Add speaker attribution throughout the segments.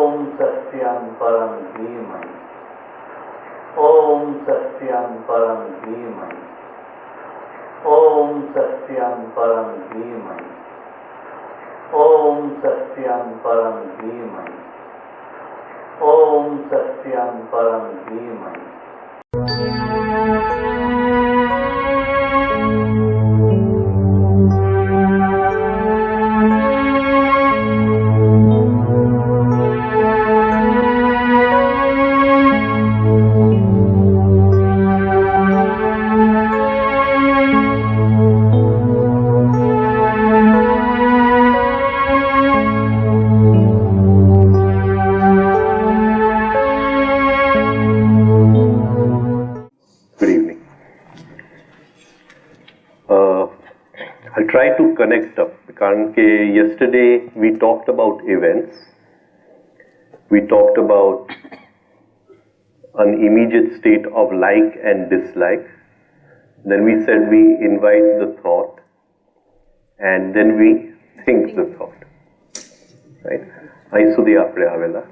Speaker 1: Om Satyam Param Dhimai. Om Satyam Param Dhimai. Om Satyam Param Dhimai. Om Satyam Param Dhimai. Om Satyam Param Dhimai.
Speaker 2: Try to connect up because yesterday we talked about events, we talked about an immediate state of like and dislike, then we said we invite the thought and then we think the thought, right? અહીં સુધી આપણે આવેલા.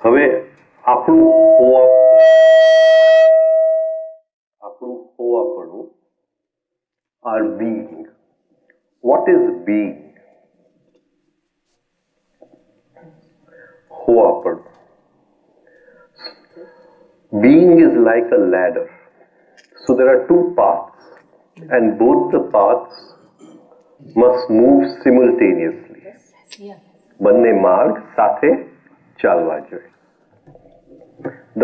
Speaker 2: હવે આપણું હોવાપણું, our being. What is being? હોવાપણું. Being is like a ladder. So there are two paths and both the paths must move simultaneously. બંને માર્ગ સાથે ચાલવા જોઈએ.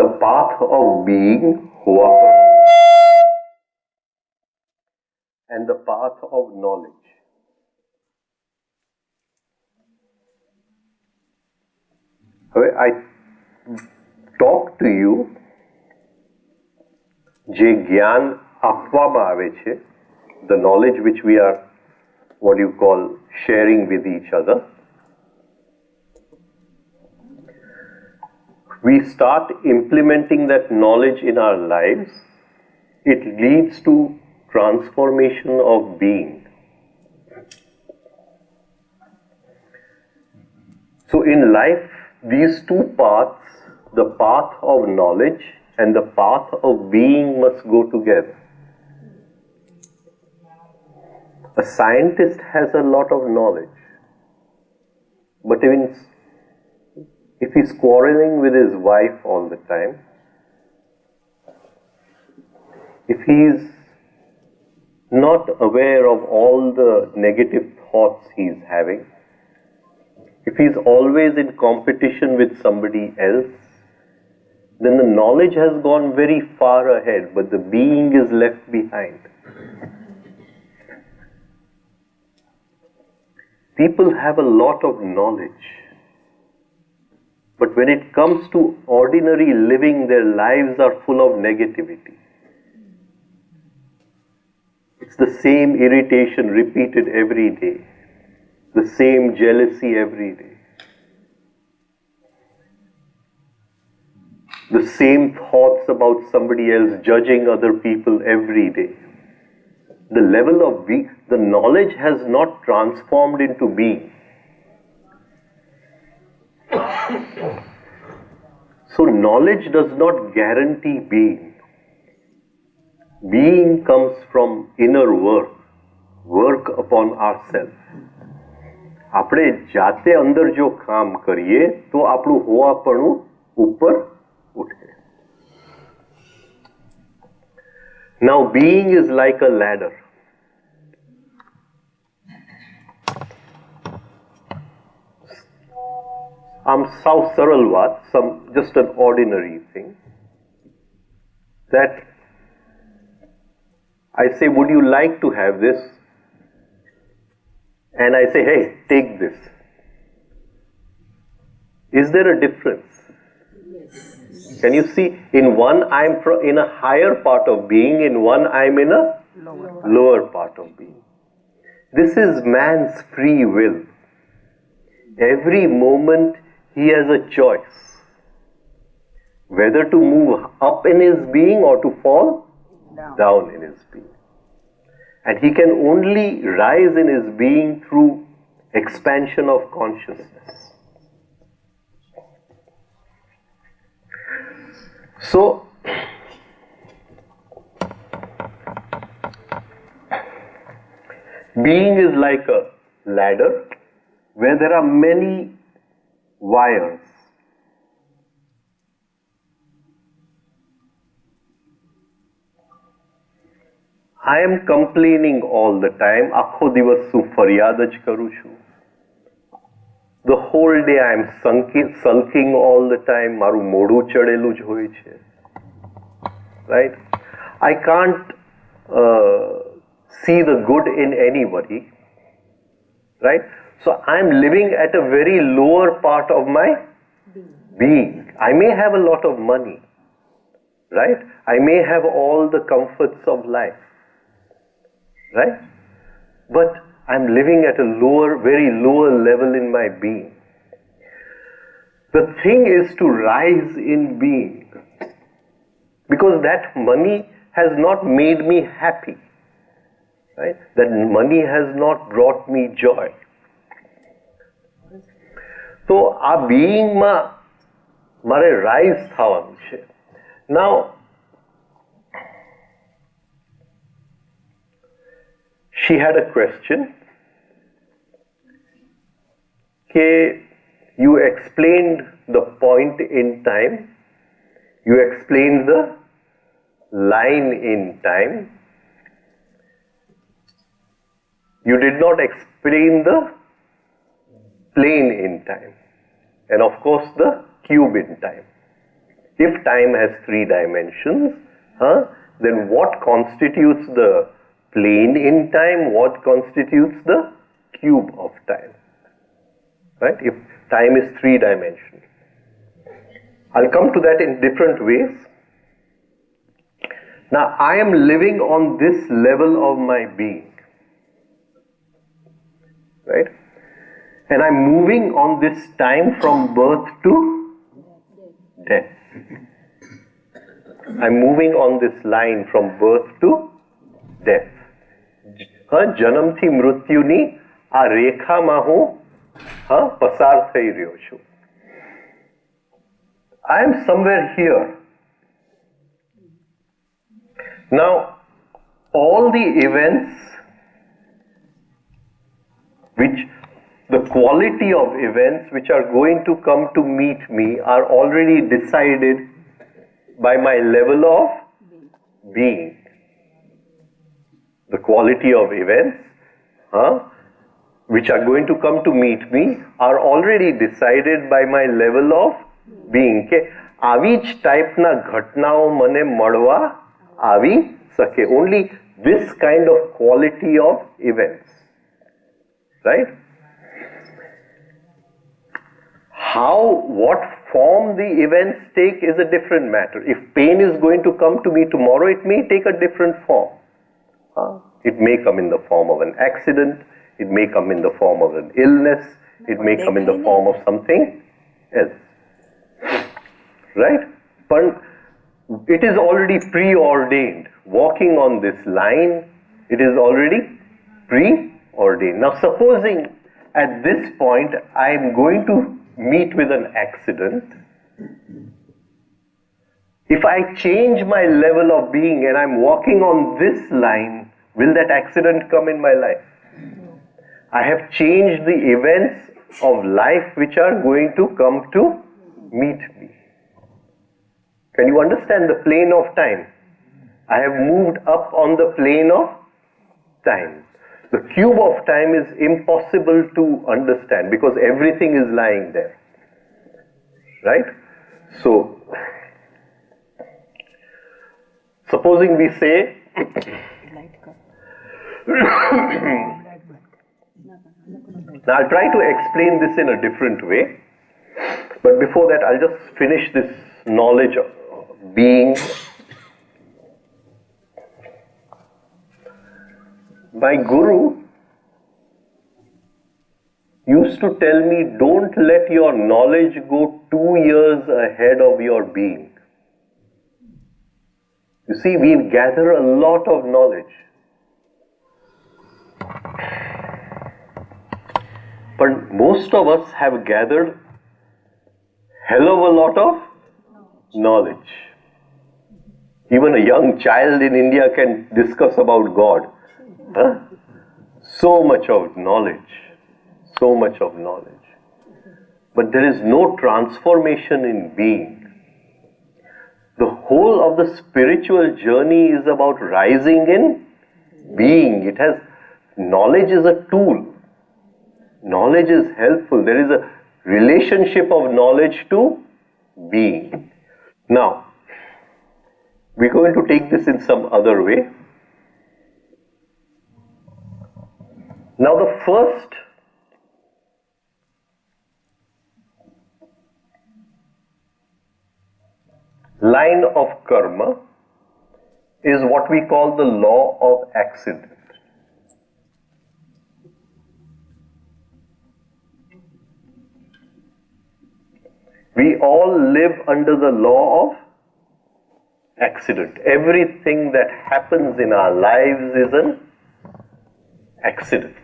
Speaker 2: The path of being, હોવાપણું, and the path of knowledge. I talk to you જે જ્ઞાન આપવામાં આવે છે, the knowledge which we are, what you call, sharing with each other. We start implementing that knowledge in our lives. It leads to transformation of being. So in life, these two paths, the path of knowledge and the path of being, must go together. A scientist has a lot of knowledge, but even if he's quarreling with his wife all the time, if he's not aware of all the negative thoughts he's having, if he's always in competition with somebody else, then the knowledge has gone very far ahead, but the being is left behind. People have a lot of knowledge, but when it comes to ordinary living, their lives are full of negativity. It's the same irritation repeated every day, the same jealousy every day, the same thoughts about somebody else, judging other people every day. The level of being, the knowledge has not transformed into being. So knowledge does not guarantee being. Being comes from inner work upon ourselves. આપણે જાતે અંદર જો કામ કરીએ તો આપણું હોવાપણું ઉપર ઉઠે. Now being is like a ladder. સાવ સરળ વાત, just an ordinary thing, that I say, would you like to have this? And I say, hey, take this. Is there a difference? Yes. Can you see? In one I'm in a higher part of being, in one I'm in a lower part of being. This is man's free will. Every moment he has a choice whether to move up in his being or to fall down in his being. And he can only rise in his being through expansion of consciousness. So, being is like a ladder where there are many wires. I am complaining all the time. Akho divas su faryad જ કરું છું. The whole day I am sulking all the time. મારું મોઢું ચડેલું જ હોય છે. Right? I can't see the good in anybody. Right? So I am living at a very lower part of my being. I may have a lot of money. Right? I may have all the comforts of life. Right? But I'm living at a lower, very lower level in my being. The thing is to rise in being. Because that money has not made me happy. Right? That money has not brought me joy. So, આ beingમાં મારે rise થવાનું છે. Now, she had a question. You explained the point in time. You explained the line in time. You did not explain the plane in time. And of course the cube in time. If time has 3 dimensions, then what constitutes the plane in time? What constitutes the cube of time? Right? If time is 3 dimensions. I'll come to that in different ways. Now I am living on this level of my being. Right? And I'm moving on this time from birth to death. I'm moving on this line from birth to death. જન્મથી મૃત્યુની આ રેખામાં હું પસાર થઈ રહ્યો છું. I am somewhere here. Now, all the events the quality of events which are going to come to meet me are already decided by my level of being. The quality of events which are going to come to meet me are already decided by my level of being. કે આવી જ ટાઈપના ઘટનાઓ મને મળવા આવી શકે. Only this kind of quality of events. Right? What form the events take is a different matter. If pain is going to come to me tomorrow, it may take a different form. It may come in the form of an accident, it may come in the form of an illness, it may come in the form of something else. Right? But it is already preordained. Walking on this line, it is already preordained. Now supposing at this point I am going to meet with an accident. If I change my level of being and I'm walking on this line, will that accident come in my life? I have changed the events of life which are going to come to meet me. Can you understand the plane of time? I have moved up on the plane of time. The cube of time is impossible to understand because everything is lying there. Right? So, supposing we say, now I'll try to explain this in a different way, but before that I'll just finish this knowledge of being. My guru used to tell me, don't let your knowledge go 2 years ahead of your being. You see, we gather a lot of knowledge. But most of us have gathered hell of a lot of knowledge. Even a young child in India can discuss about God. Huh? So much of knowledge. So much of knowledge. But there is no transformation in being. The whole of the spiritual journey is about rising in being. Knowledge is a tool. Knowledge is helpful. There is a relationship of knowledge to being. Now, we're going to take this in some other way. Now, the first line of karma is what we call the law of accident. We all live under the law of accident. Everything that happens in our lives is an accident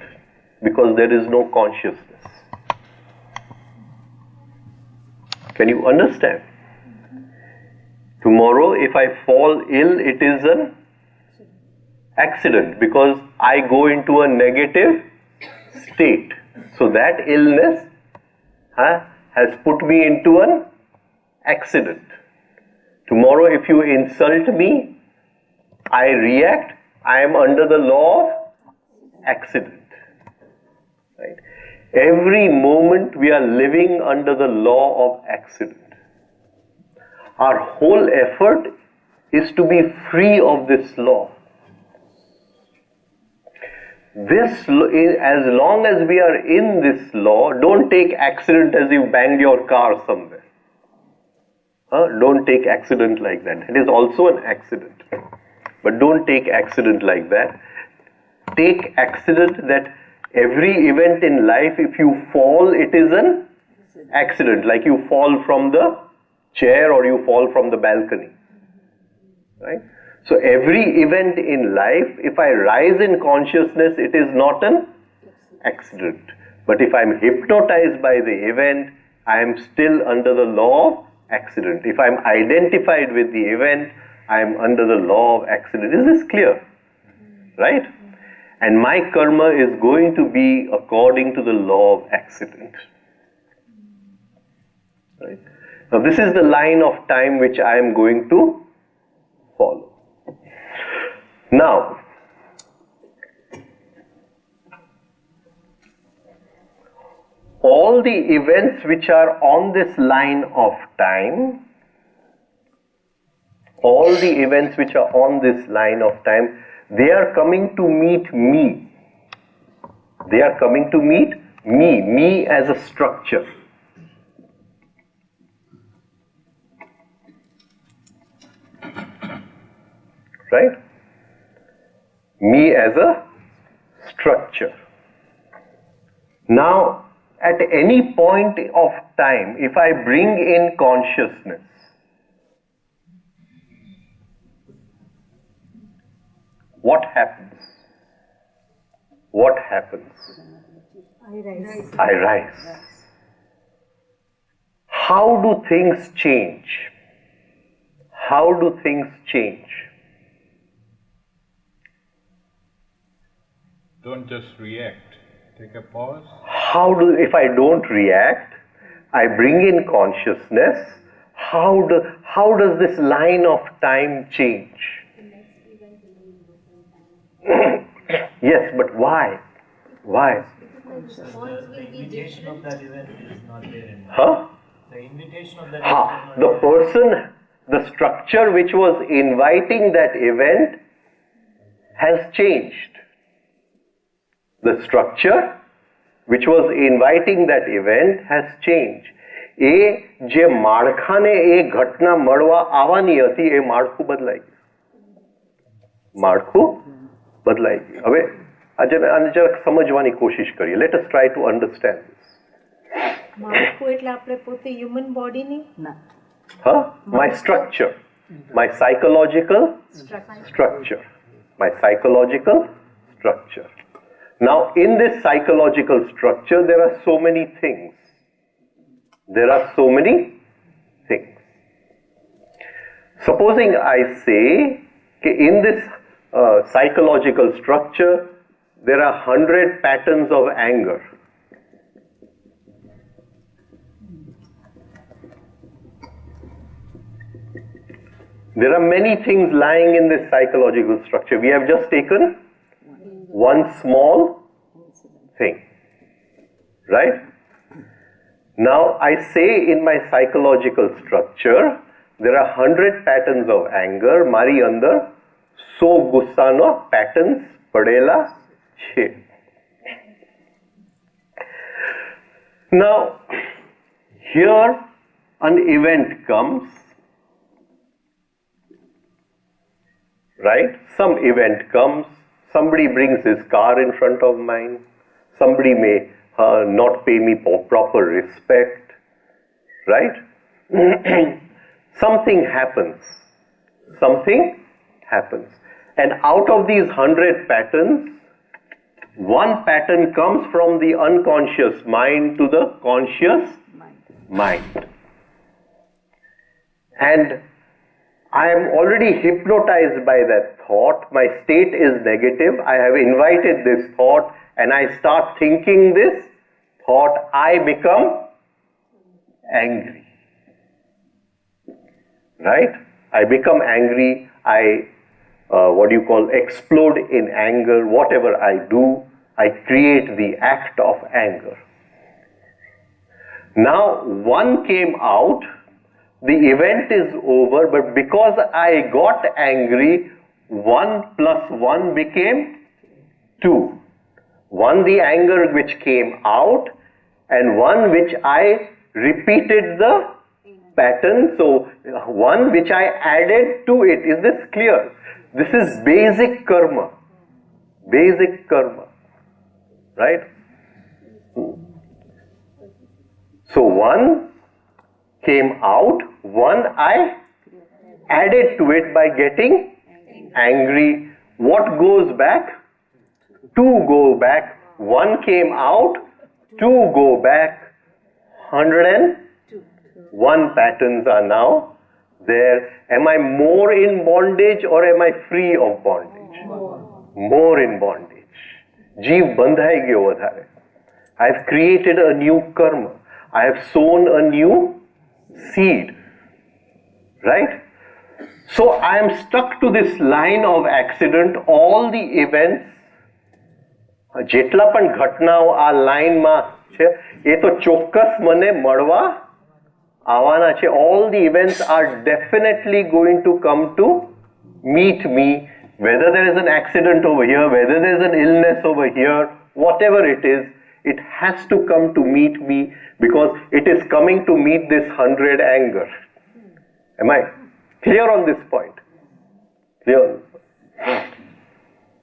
Speaker 2: because there is no consciousness. Can you understand? Tomorrow, if I fall ill, it is an accident because I go into a negative state. So that illness has put me into an accident. Tomorrow, if you insult me, I react, I am under the law of accident. Right? Every moment we are living under the law of accident. Our whole effort is to be free of this law. As long as we are in this law, don't take accident as you banged your car somewhere. Don't take accident like that. It is also an accident. But don't take accident like that. Take accident that every event in life, if you fall, it is an accident. Like you fall from the chair or you fall from the balcony. Right? So every event in life, if I rise in consciousness, it is not an accident. But if I am hypnotized by the event, I am still under the law of accident. If I am identified with the event, I am under the law of accident. Is this clear? Right? And my karma is going to be according to the law of accident. Right? Now this is the line of time which I am going to follow. Now, all the events which are on this line of time, they are coming to meet me. They are coming to meet me as a structure. Right? Me as a structure. Now, at any point of time, if I bring in consciousness, what happens? What happens? I rise. How do things change? How do things change?
Speaker 3: Don't just react. Take a pause.
Speaker 2: If I don't react, I bring in consciousness, how does this line of time change? Yes, but why? Why?
Speaker 4: The invitation of that event is not there in The invitation of that event is not
Speaker 2: The person, the structure which was inviting that event has changed. The structure which was inviting that event has changed. જે માળખાને એ ઘટના મળવા આવવાની હતી એ માળખું બદલાઈ ગયું. માળખું બદલાઈ ગયું. હવે આને જરાક સમજવાની કોશિશ કરીએ. Let us try to understand this.
Speaker 5: માળખું એટલે આપણે પોતે human body ની
Speaker 2: My structure, my psychological structure, my psychological structure. Now, in this psychological structure, there are so many things. There are so many things. Supposing I say, in this psychological structure, there are 100 patterns of anger. There are many things lying in this psychological structure. We have just taken one small thing, right? Now I say in my psychological structure, there are 100 patterns of anger. Mari andar 100 gussano patterns padela છે. Now, here an event comes, right? Some event comes, somebody brings his car in front of mine, somebody may not pay me proper respect, right? Something happens, and out of these 100 patterns, one pattern comes from the unconscious mind to the conscious mind. And I am already hypnotized by that thought. My state is negative. I have invited this thought and I start thinking this thought. I become angry. Right? I become angry. I explode in anger. Whatever I do, I create the act of anger. Now, one came out, the event is over, but because I got angry, 1 plus 1 became 2. One, the anger which came out, and one which I repeated the pattern, so one which I added to it. Is this clear? This is basic karma. Basic karma. Right? So one came out, one I added to it by getting angry. What goes back? 2 go back. 1 came out, 2 go back. 101 patterns are now there. Am I more in bondage or am I free of bondage? More in bondage. Jeev bandhai gyo vadhare. I have created a new karma. I have sown a new seed. Right? So I am stuck to this line of accident. All the events, જેટલા પણ ઘટનાઓ આ લાઈનમાં છે એ તો ચોક્કસ મને મળવા આવવાના છે. All the events are definitely going to come to meet me, whether there is an accident over here, whether there is an illness over here, whatever it is, it has to come to meet me because it is coming to meet this 100 anger. Am I clear on this point? Clear?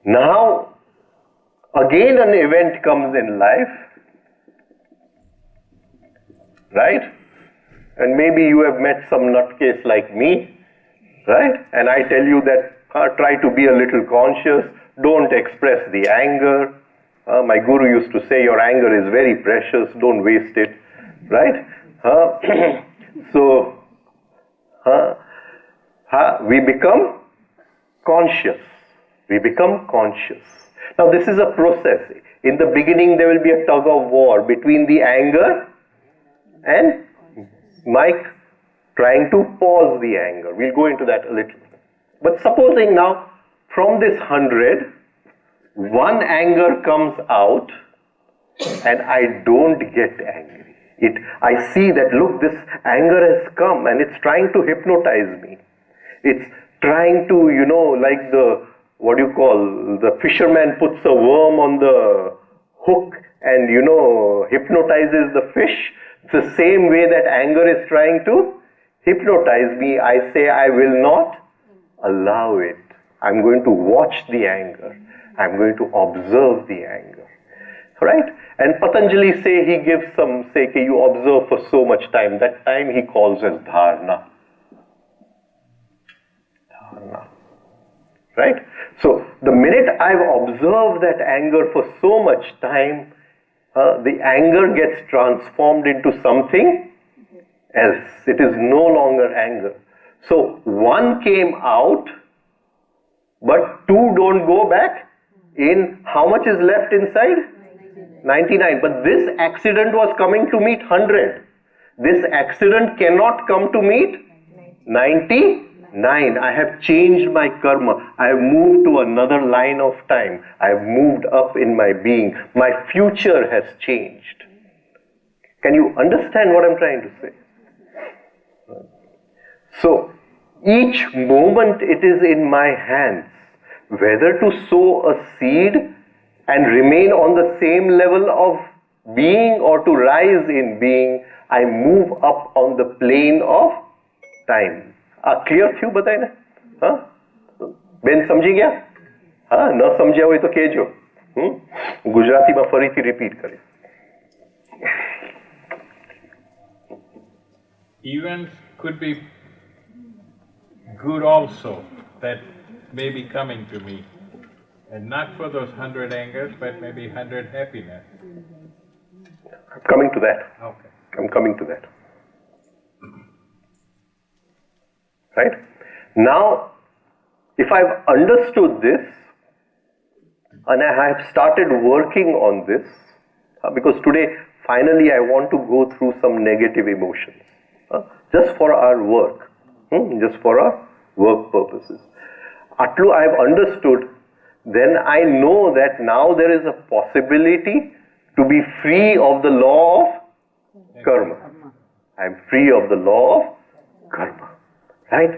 Speaker 2: Now, again an event comes in life, right? And maybe you have met some nutcase like me, right? And I tell you that try to be a little conscious, don't express the anger. My guru used to say your anger is very precious, don't waste it, right? So, we become conscious. We become conscious. Now this is a process. In the beginning there will be a tug of war between the anger and Mike trying to pause the anger. We'll go into that a little. But supposing now from this 100, one anger comes out and I don't get angry. I see that, look, this anger has come and it's trying to hypnotize me. It's trying to, like the fisherman puts a worm on the hook and, hypnotizes the fish. It's the same way that anger is trying to hypnotize me. I say I will not allow it. I'm going to watch the anger. I'm going to observe the anger. Right? And Patanjali he gives you observe for so much time. That time he calls as dharana. Dharana. Right? So the minute I've observed that anger for so much time, the anger gets transformed into something else. It is no longer anger. So one came out, but two don't go back in. How much is left inside? 99. But this accident was coming to meet 100. This accident cannot come to meet 99. I have changed my karma. I have moved to another line of time. I have moved up in my being. My future has changed. Can you understand what I'm trying to say? So, each moment it is in my hands whether to sow a seed and remain on the same level of being or to rise in being. I move up on the plane of time. Clear થયું બધાને? હા બેન સમજી ગયા? હા ન સમજ્યા હોય તો કહેજો. ગુજરાતીમાં ફરીથી રિપીટ કરીશ.
Speaker 3: Events could be good also that may be coming to me, and not for those 100 angers, but maybe 100 happiness.
Speaker 2: I'm coming to that.
Speaker 3: Okay.
Speaker 2: I'm coming to that. Right? Now, if I've understood this, and I have started working on this, because today, finally, I want to go through some negative emotions, just for our work, just for our work purposes. Atlu I have understood, then I know that now there is a possibility to be free of the law of karma. I am free of the law of karma. Right?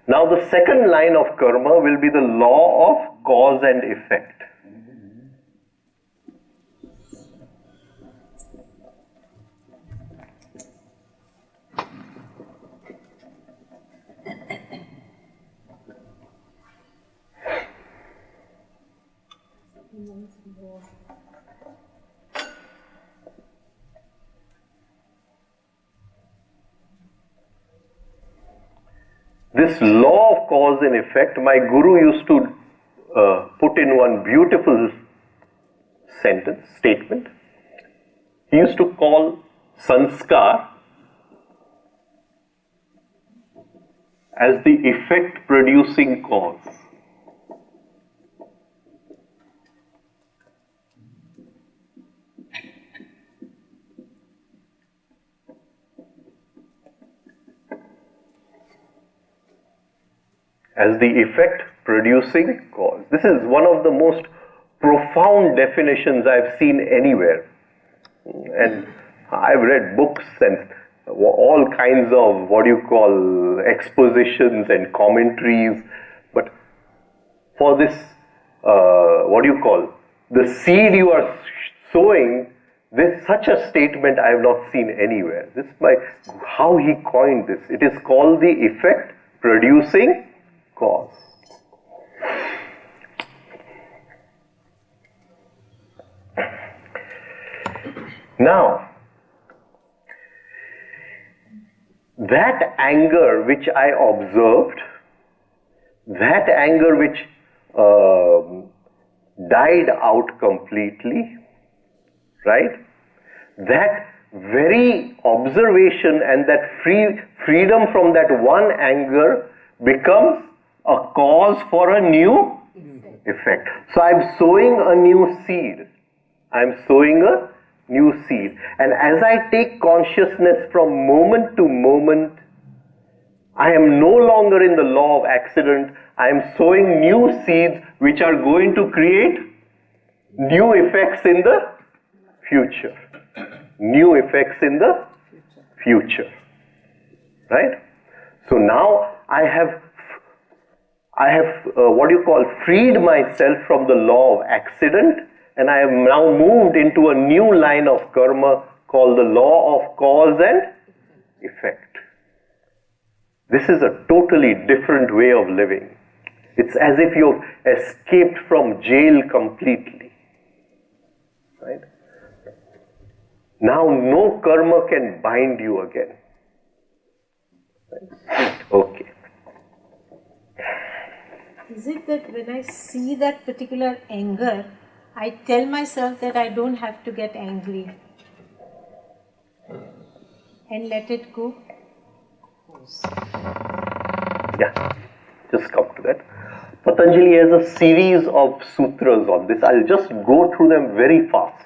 Speaker 2: Now the second line of karma will be the law of cause and effect. This law of cause and effect, my guru used to put in one beautiful statement. He used to call sanskar as the effect producing cause. As the effect producing cause. This is one of the most profound definitions I've seen anywhere. And I've read books and all kinds of expositions and commentaries. But for this, the seed you are sowing, this such a statement I have not seen anywhere. This is how he coined this. It is called the effect producing cause. Now, that anger which I observed, that anger which died out completely, right? That very observation and that freedom from that one anger becomes a cause for a new effect. So I'm sowing a new seed. I'm sowing a new seed. And as I take consciousness from moment to moment, I am no longer in the law of accident. I am sowing new seeds which are going to create new effects in the future. New effects in the future. Right? So now I have freed myself from the law of accident, and I have now moved into a new line of karma called the law of cause and effect. This is a totally different way of living. It's as if you've escaped from jail completely. Right? Now no karma can bind you again. Right? Okay.
Speaker 5: is it that when I see that particular anger, I tell myself that I don't have to get angry and let it go?
Speaker 2: Yeah, just come to that. Patanjali has a series of sutras on this. I'll just go through them very fast.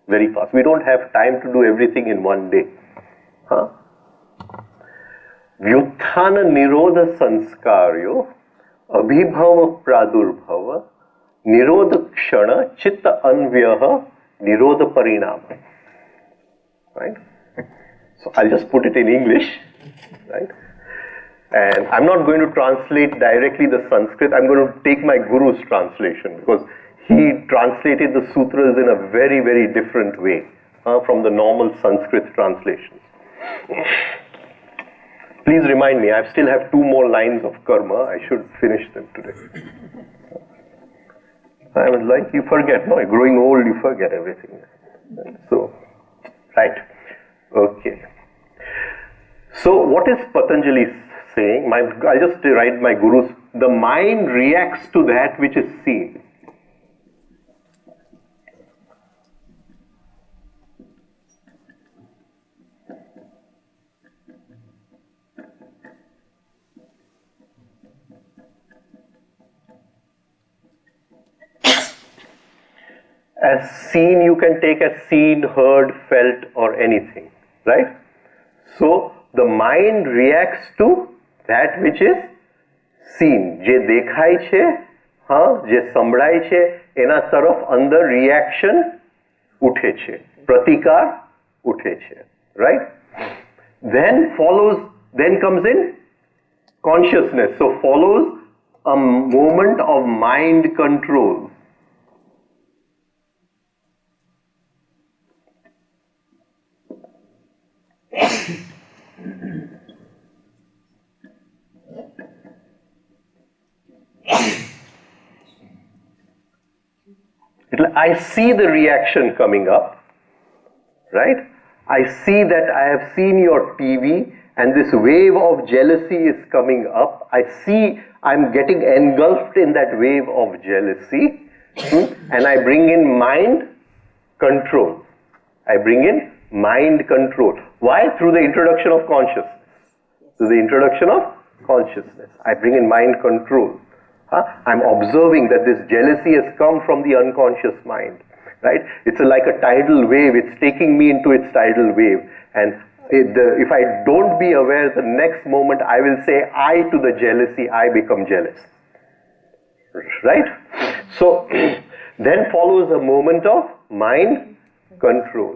Speaker 2: Very fast. We don't have time to do everything in one day. Huh? Vyuthana nirodha sanskaryo abhibhava pradurbhava nirodha kshana chitta anvyaha nirodha parinama. Right? So I'll just put it in English. Right? And I'm not going to translate directly the Sanskrit. I'm going to take my Guru's translation because he translated the sutras in a very, very different way from the normal Sanskrit translations. Please remind me, I still have 2 more lines of karma. I should finish them today. I was like, you forget, no? Growing old, you forget everything. So, right. Okay. So, what is Patanjali saying? I'll just write my Guru's. The mind reacts to that which is seen. As seen, you can take as seen, heard, felt, or anything, right? So, the mind reacts to that which is seen. જે દેખાય છે, જે સંભળાય છે, એના તરફ અંદર reaction ઉઠે છે, પ્રતિકાર ઉઠે છે, right? Then comes in consciousness. So, follows a moment of mind control. I see the reaction coming up, right? I see that I have seen your TV and this wave of jealousy is coming up. I see I'm getting engulfed in that wave of jealousy, and I bring in mind control. I bring in mind control. Why? Through the introduction of consciousness. Through the introduction of consciousness. I bring in mind control. I'm observing that this jealousy has come from the unconscious mind, right? It's like a tidal wave. It's taking me into its tidal wave. And if I don't be aware, the next moment I will say I to the jealousy, I become jealous, right? So then follows a moment of mind control.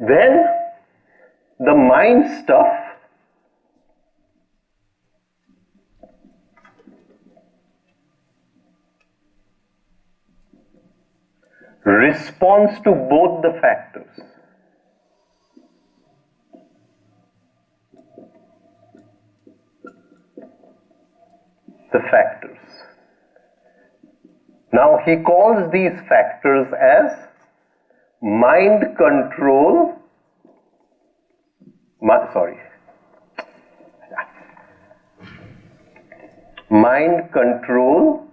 Speaker 2: Then the mind stuff responds to both the factors. The factors. Now he calls these factors as mind control, mind control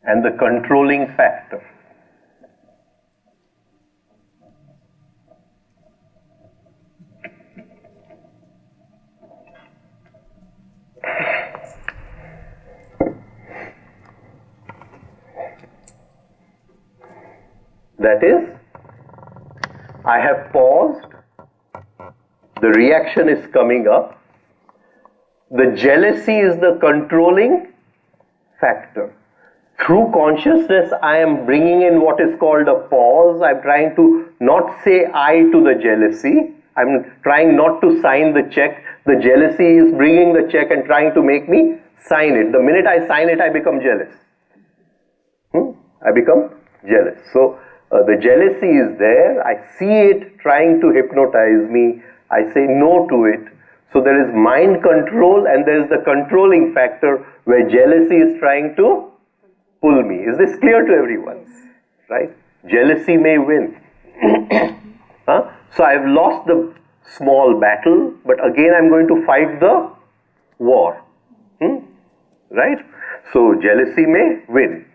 Speaker 2: and the controlling factor. That is, I have paused, the reaction is coming up, the jealousy is the controlling factor. Through consciousness, I am bringing in what is called a pause. I'm trying to not say I to the jealousy. I'm trying not to sign the check. The jealousy is bringing the check and trying to make me sign it. The minute I sign it, I become jealous. I become jealous. So, the jealousy is there. I see it trying to hypnotize me. I say no to it. So, there is mind control and there is the controlling factor where jealousy is trying to pull me. Is this clear to everyone? Right? Jealousy may win. So I've lost the small battle, but again I'm going to fight the war. right? So jealousy may win.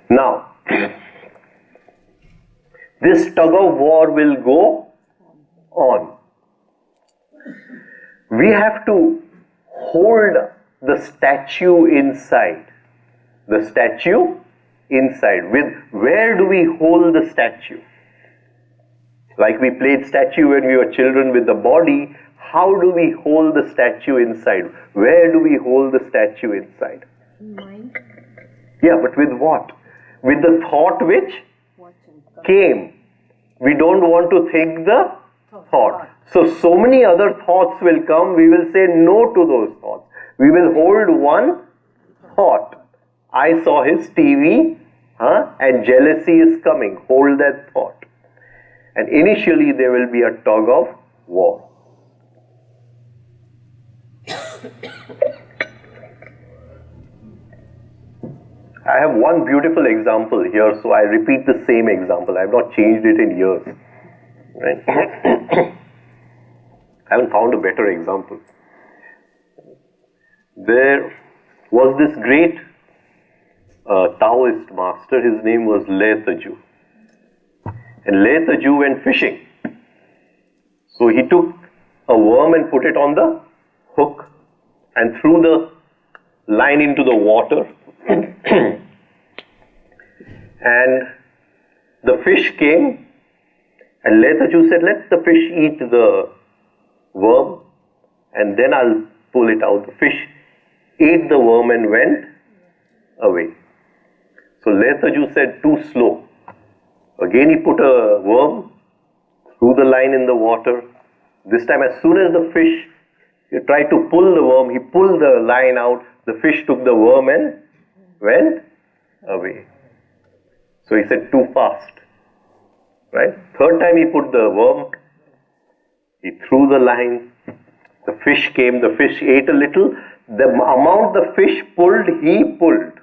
Speaker 2: Now, this tug of war will go on. We have to hold the statue inside. The statue inside. Where do we hold the statue? Like we played statue when we were children with the body, how do we hold the statue inside? Where do we hold the statue inside?
Speaker 5: Mind.
Speaker 2: Yeah, but with what? With the thought which came. We don't want to think the thought. So many other thoughts will come, we will say no to those thoughts. We will hold one thought. I saw his TV, and jealousy is coming. Hold that thought. And initially there will be a tug of war. I have one beautiful example here, so I repeat the same example. I have not changed it in years. Right? I haven't found a better example. There was this great Taoist master, his name was Le Taju. And Le Taju went fishing. So he took a worm and put it on the hook and threw the line into the water. And the fish came, and Le Taju said, let the fish eat the worm and then I'll pull it out. The fish ate the worm and went away. So Le Taju said, too slow. Again he put a worm, threw the line in the water. This time as soon as the fish tried to pull the worm, he pulled the line out, the fish took the worm and went away. So he said, too fast. Right? Third time he put the worm, he threw the line, the fish came, the fish ate a little, the amount the fish pulled, he pulled.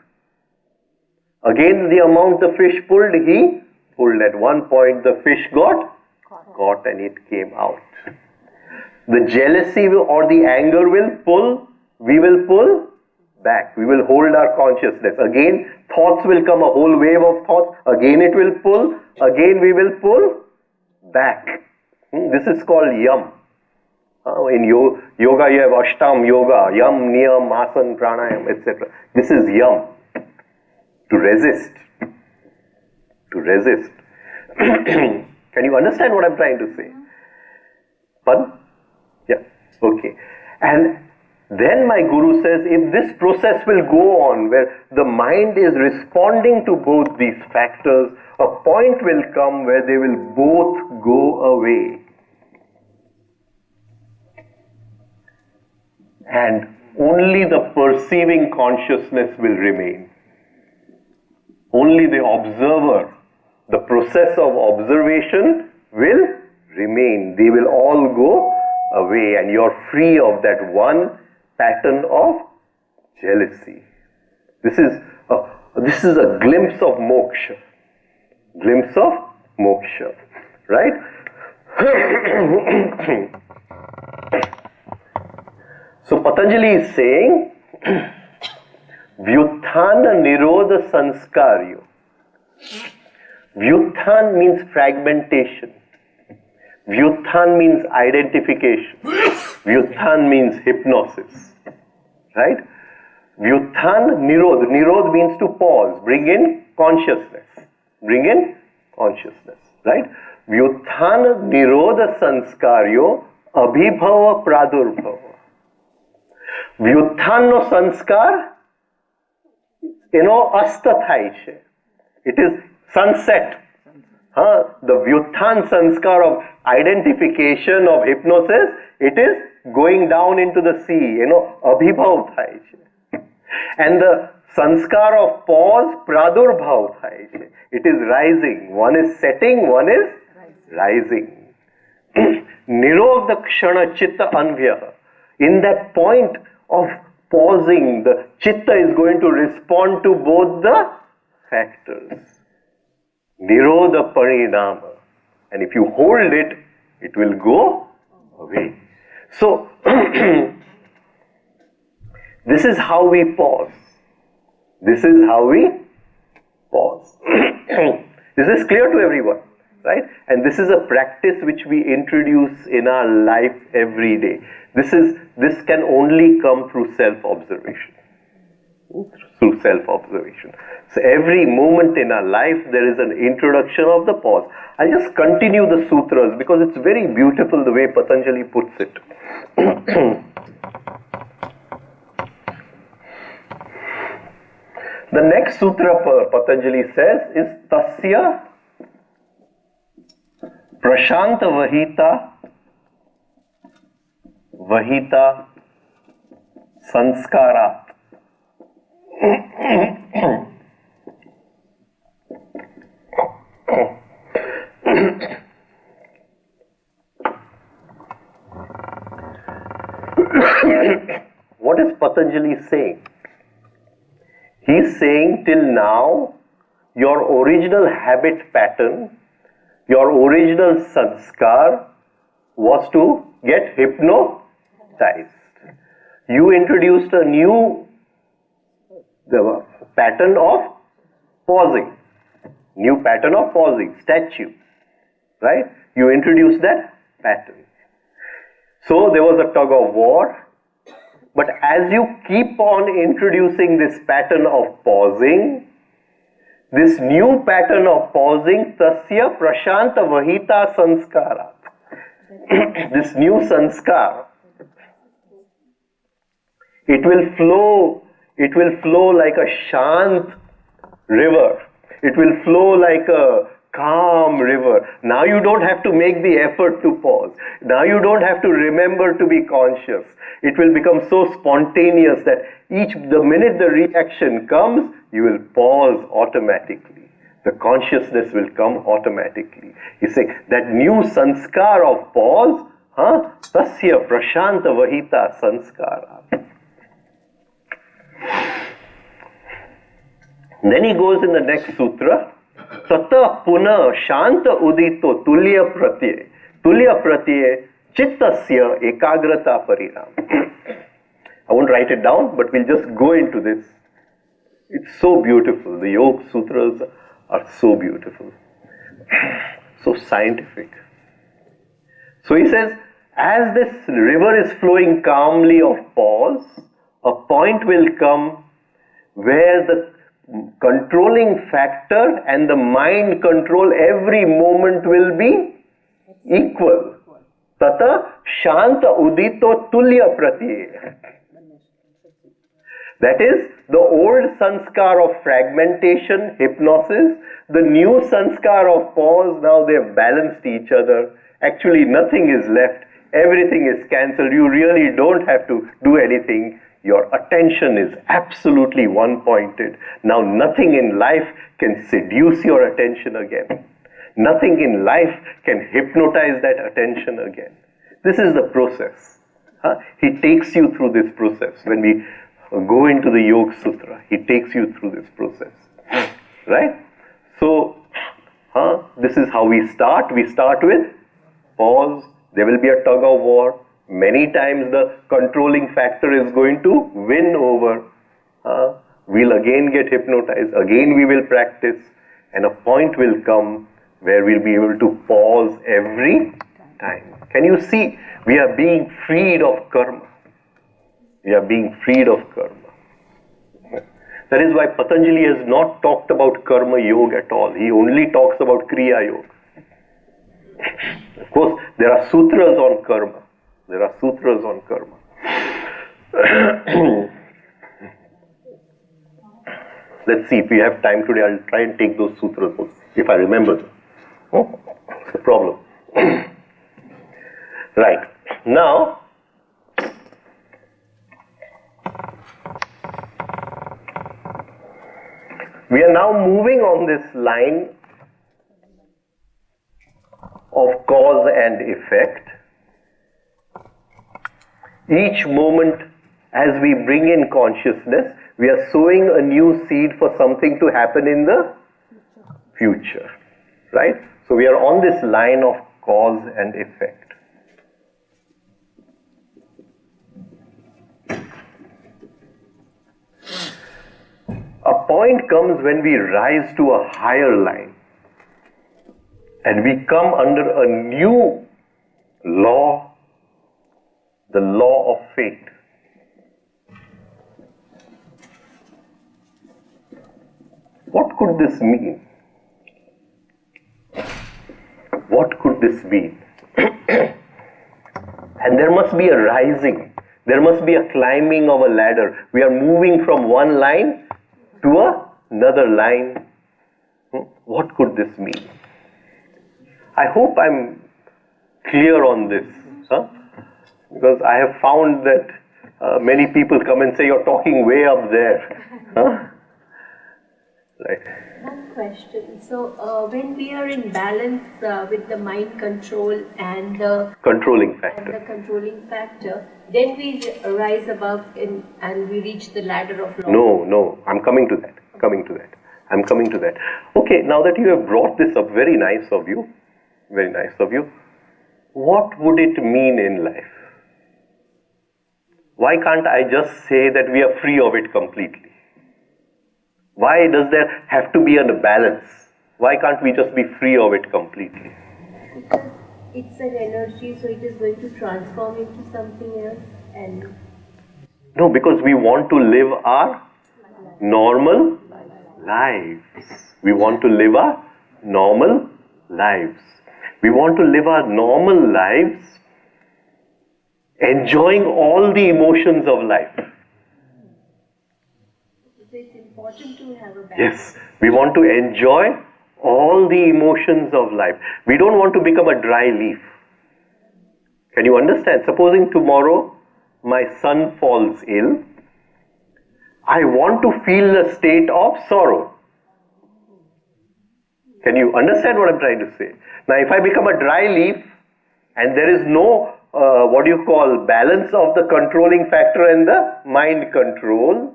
Speaker 2: Again the amount the fish pulled, he pulled. At one point the fish got caught and it came out. The jealousy or the anger will pull, we will pull back. We will hold our consciousness. Again thoughts will come, a whole wave of thoughts. Again it will pull, again we will pull back. This is called yam. In yoga you have ashtam yoga, yam, niyam, asan, pranayam, etc. This is yam. To resist. To resist. Can you understand what I'm trying to say? Pardon? Yeah. Okay. And then my guru says, if this process will go on where the mind is responding to both these factors, a point will come where they will both go away. And only the perceiving consciousness will remain. Only the observer, the process of observation will remain. They will all go away and you're free of that one pattern of jealousy. This is a glimpse of moksha. Glimpse of moksha. Right? So Patanjali is saying, Vyuthana Nirodha Sanskaryo. Vyuthan means fragmentation. Vyuthan means identification. Vyuthan means hypnosis. Right? Vyuthan Nirodha. Nirodha means to pause, bring in consciousness. Bring in consciousness. Right? Vyuthana Nirodha Sanskaryo Abhibhava Pradurbhava. Vyuthano sanskar, asta થાય છે. It is sunset. The Vyuthan sanskar of identification, of hypnosis, it is going down into the sea. Abhibhav થાય છે. And the sanskar of pause, pradurbhav થાય છે. It is rising. One is setting, one is rising. Nirodha kshana chitta anvyah. In that point of pausing, the chitta is going to respond to both the factors. Nirodha parinama. And if you hold it, it will go away. So, This is how we pause. This is how we pause. Is this clear to everyone? Right? And this is a practice which we introduce in our life every day. This can only come through self-observation. Through self-observation. So every moment in our life there is an introduction of the pause. I'll just continue the sutras because it's very beautiful the way Patanjali puts it. The next sutra Patanjali says is Tasya Prashanta Vahita Sanskarat. What is Patanjali saying? He's saying till now, your original habit pattern, your original sanskar was to get hypnotized. You introduced a new pattern of pausing. New pattern of pausing, statue. Right? You introduced that pattern. So there was a tug of war. But as you keep on introducing this pattern of pausing, this new pattern of pausing, tasya prashanta vahita sanskara. This new sanskar, it will flow like a shant river. It will flow like a calm river. Now you don't have to make the effort to pause. Now you don't have to remember to be conscious. It will become so spontaneous that the minute the reaction comes, you will pause automatically. The consciousness will come automatically. He's saying that new sanskar of pause, tasya prashanta vahita sanskara. Then he goes in the next sutra, Tata puna shanta udito tulya pratye. Tulya pratye chittasya ekagrata parinam. I won't write it down, but we'll just go into this. It's so beautiful. The Yoga Sutras are so beautiful. So scientific. So he says, as this river is flowing calmly of pause, a point will come where the controlling factor and the mind control every moment will be equal. Tata shanta udito tulya pratye. That is, the old sanskar of fragmentation, hypnosis, the new sanskar of pause, now they have balanced each other. Actually, nothing is left. Everything is cancelled. You really don't have to do anything. Your attention is absolutely one-pointed. Now, nothing in life can seduce your attention again. Nothing in life can hypnotize that attention again. This is the process. He takes you through this process. When we go into the Yoga Sutra, he takes you through this process. Right? So, this is how we start. We start with pause. There will be a tug of war. Many times the controlling factor is going to win over. We'll again get hypnotized. Again we will practice. And a point will come where we'll be able to pause every time. Can you see? We are being freed of karma. We are being freed of karma. That is why Patanjali has not talked about karma yoga at all. He only talks about kriya yoga. Of course, there are sutras on karma. There are sutras on karma. Let's see if we have time today. I'll try and take those sutras if I remember them. It's a problem. Right. Now, we are now moving on this line of cause and effect. Each moment as we bring in consciousness, we are sowing a new seed for something to happen in the future. Right? So we are on this line of cause and effect. point comes when we rise to a higher line and we come under a new law, the law of fate. What could this mean? What could this mean? And there must be a rising. There must be a climbing of a ladder. We are moving from one line to another line. What could this mean? I hope I'm clear on this. Because I have found that many people come and say, you're talking way up there. Right.
Speaker 6: One question. So, when we are in balance with the mind control and the
Speaker 2: controlling factor,
Speaker 6: then we rise above and we reach the ladder of law.
Speaker 2: No, I'm coming to that. I'm coming to that. Okay, now that you have brought this up, very nice of you. Very nice of you. What would it mean in life? Why can't I just say that we are free of it completely? Why does there have to be a balance? Why can't we just be free of it completely?
Speaker 6: Because it's an energy, so it is going to transform into something else. And
Speaker 2: no, because we want to live our normal lives. We want to live our normal lives. We want to live our normal lives enjoying all the emotions of life.
Speaker 6: It's important to have a balance.
Speaker 2: Yes, we want to enjoy all the emotions of life. We don't want to become a dry leaf. Can you understand? Supposing tomorrow my son falls ill, I want to feel the state of sorrow. Can you understand what I'm trying to say? Now, if I become a dry leaf and there is no balance of the controlling factor and the mind control,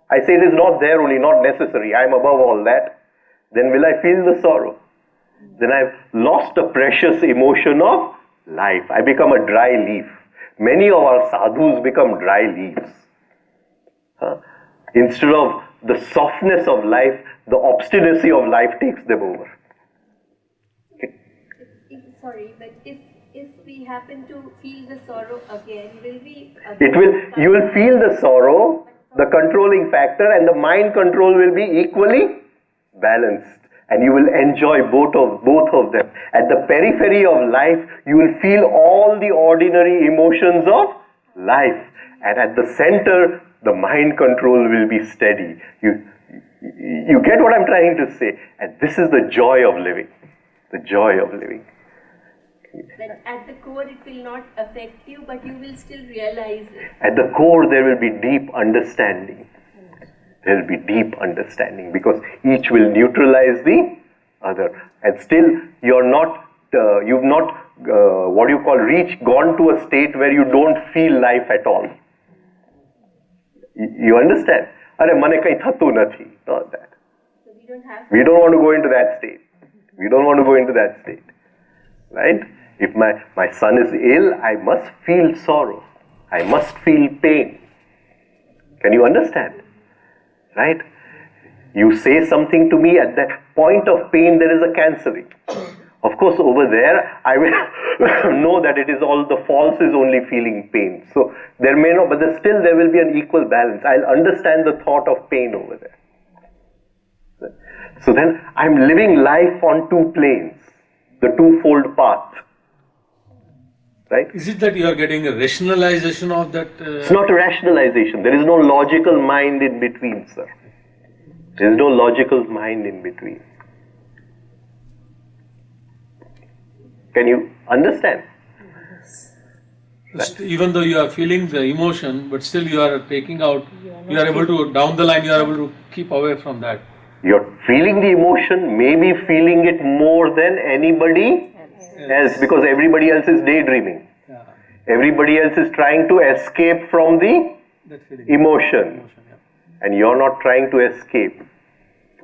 Speaker 2: I say it is not there only, not necessary, I am above all that, then will I feel the sorrow? Then I've lost the precious emotion of life. I become a dry leaf. Many of our sadhus become dry leaves. Instead of the softness of life, the obstinacy of life takes them over.
Speaker 6: But if we happen to feel the sorrow again, will we...
Speaker 2: You will feel the sorrow, the controlling factor, and the mind control will be equally balanced. And you will enjoy both of them. At the periphery of life, you will feel all the ordinary emotions of life. And at the center, the mind control will be steady. You get what I'm trying to say? And this is the joy of living. The joy of living.
Speaker 6: But at the core, it will not affect you, but you will still realize it.
Speaker 2: At the core, there will be deep understanding. There will be deep understanding because each will neutralize the other. And still, you've not gone to a state where you don't feel life at all. You understand? Not that.
Speaker 6: So
Speaker 2: we don't want to go into that state. We don't want to go into that state. Right? If my son is ill, I must feel sorrow. I must feel pain. Can you understand? Right? You say something to me, at that point of pain there is a cancelling. Of course, over there, I will know that it is all the false is only feeling pain. So there may not, but still there will be an equal balance. I'll understand the thought of pain over there. So then I'm living life on two planes, the twofold path. Right?
Speaker 7: Is it that you are getting a rationalization of that?
Speaker 2: It's not a rationalization. There is no logical mind in between, sir. There is no logical mind in between. Can you understand?
Speaker 7: Even though you are feeling the emotion, but still you are taking out, you are able to, down the line, you are able to keep away from that.
Speaker 2: You're feeling the emotion, maybe feeling it more than anybody else, because everybody else is daydreaming.
Speaker 7: Yeah.
Speaker 2: Everybody else is trying to escape from the emotion. And you're not trying to escape.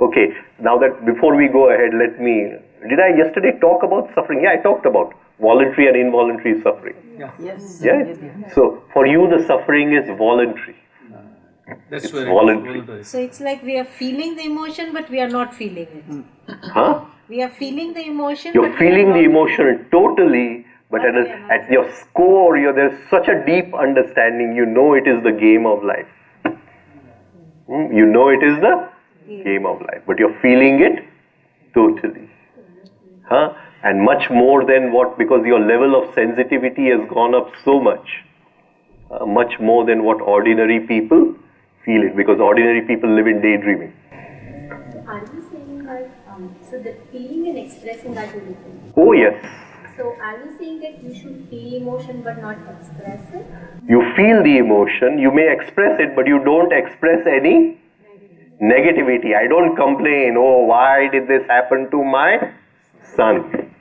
Speaker 2: Okay, now that before we go ahead, did I yesterday talk about suffering? Yeah, I talked about voluntary and involuntary suffering.
Speaker 7: Yeah.
Speaker 5: Yes.
Speaker 2: Yeah? So, for you the suffering is voluntary.
Speaker 7: That's
Speaker 2: It's
Speaker 7: very
Speaker 2: voluntary.
Speaker 5: So it's like we are feeling the emotion, but we are not feeling it.
Speaker 2: Huh?
Speaker 5: We are feeling the emotion.
Speaker 2: You're
Speaker 5: but we are
Speaker 2: feeling
Speaker 5: not
Speaker 2: the emotion totally, but
Speaker 5: But we are not
Speaker 2: at your core, there's such a deep understanding. You know it is the game of life. You know it is the game of life, but you're feeling it totally. Huh? And much more than what, because your level of sensitivity has gone up so much. Much more than what ordinary people feel it, because ordinary people live in daydreaming.
Speaker 6: Are you saying that, so the feeling and expressing are two different?
Speaker 2: Oh yes.
Speaker 6: So are you saying that you should feel emotion but not express it?
Speaker 2: You feel the emotion, you may express it, but you don't express any negativity. I don't complain, oh, why did this happen to my son?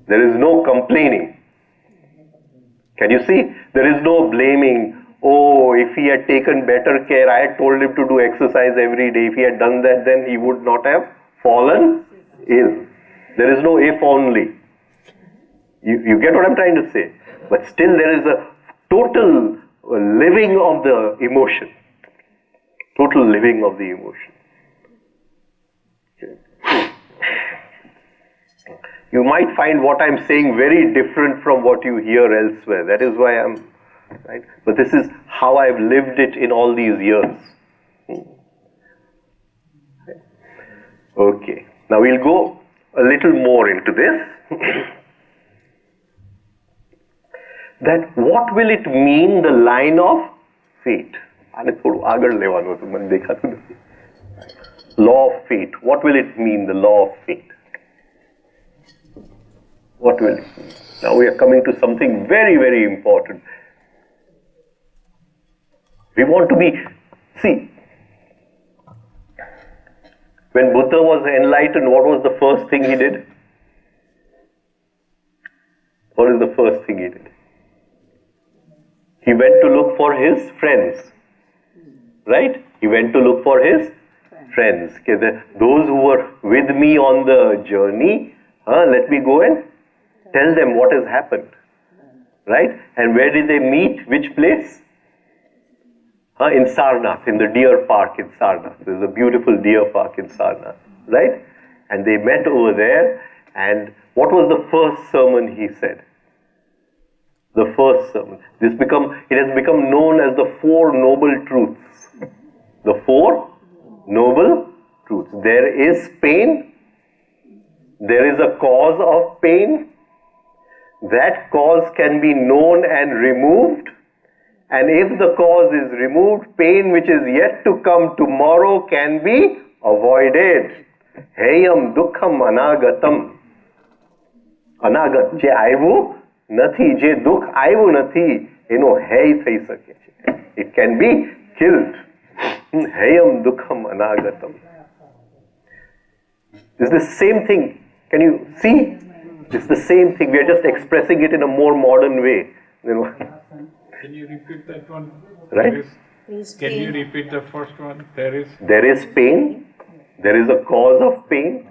Speaker 2: There is no complaining. Can you see? There is no blaming. Oh, if he had taken better care, I had told him to do exercise every day. If he had done that, then he would not have fallen ill. There is no if only. You get what I'm trying to say? But still there is a total living of the emotion. Total living of the emotion. Okay. You might find what I'm saying very different from what you hear elsewhere. That is why I'm, right? But this is how I've lived it in all these years. Okay. Now we'll go a little more into this. That what will it mean, the line of fate? Law of fate. What will it mean, the law of fate? What will it mean? Now we are coming to something very, very important. We want to be, see, when Buddha was enlightened, what was the first thing he did? What is the first thing he did? He went to look for his friends. Right? He went to look for his friends. Those who were with me on the journey, let me go and tell them what has happened. Right? And where did they meet? Which place? In Sarnath, in the deer park in Sarnath. There's a beautiful deer park in Sarnath. Right? And they met over there. And what was the first sermon he said? The first sermon. It has become known as the Four Noble Truths. The Four Noble Truths. There is pain. There is a cause of pain. That cause can be known and removed. And if the cause is removed, pain which is yet to come tomorrow can be avoided. Heyam dukham anagatam. Anagat je aivu nathi, je dukh aivu nathi, eno hey thai sake che. It can be killed. Heyam dukham anagatam. It's the same thing. Can you see? It's the same thing. We are just expressing it in a more modern way.
Speaker 3: Can you repeat that one?
Speaker 2: Right?
Speaker 3: Can you repeat the first one? There is
Speaker 2: pain. There is a cause of pain.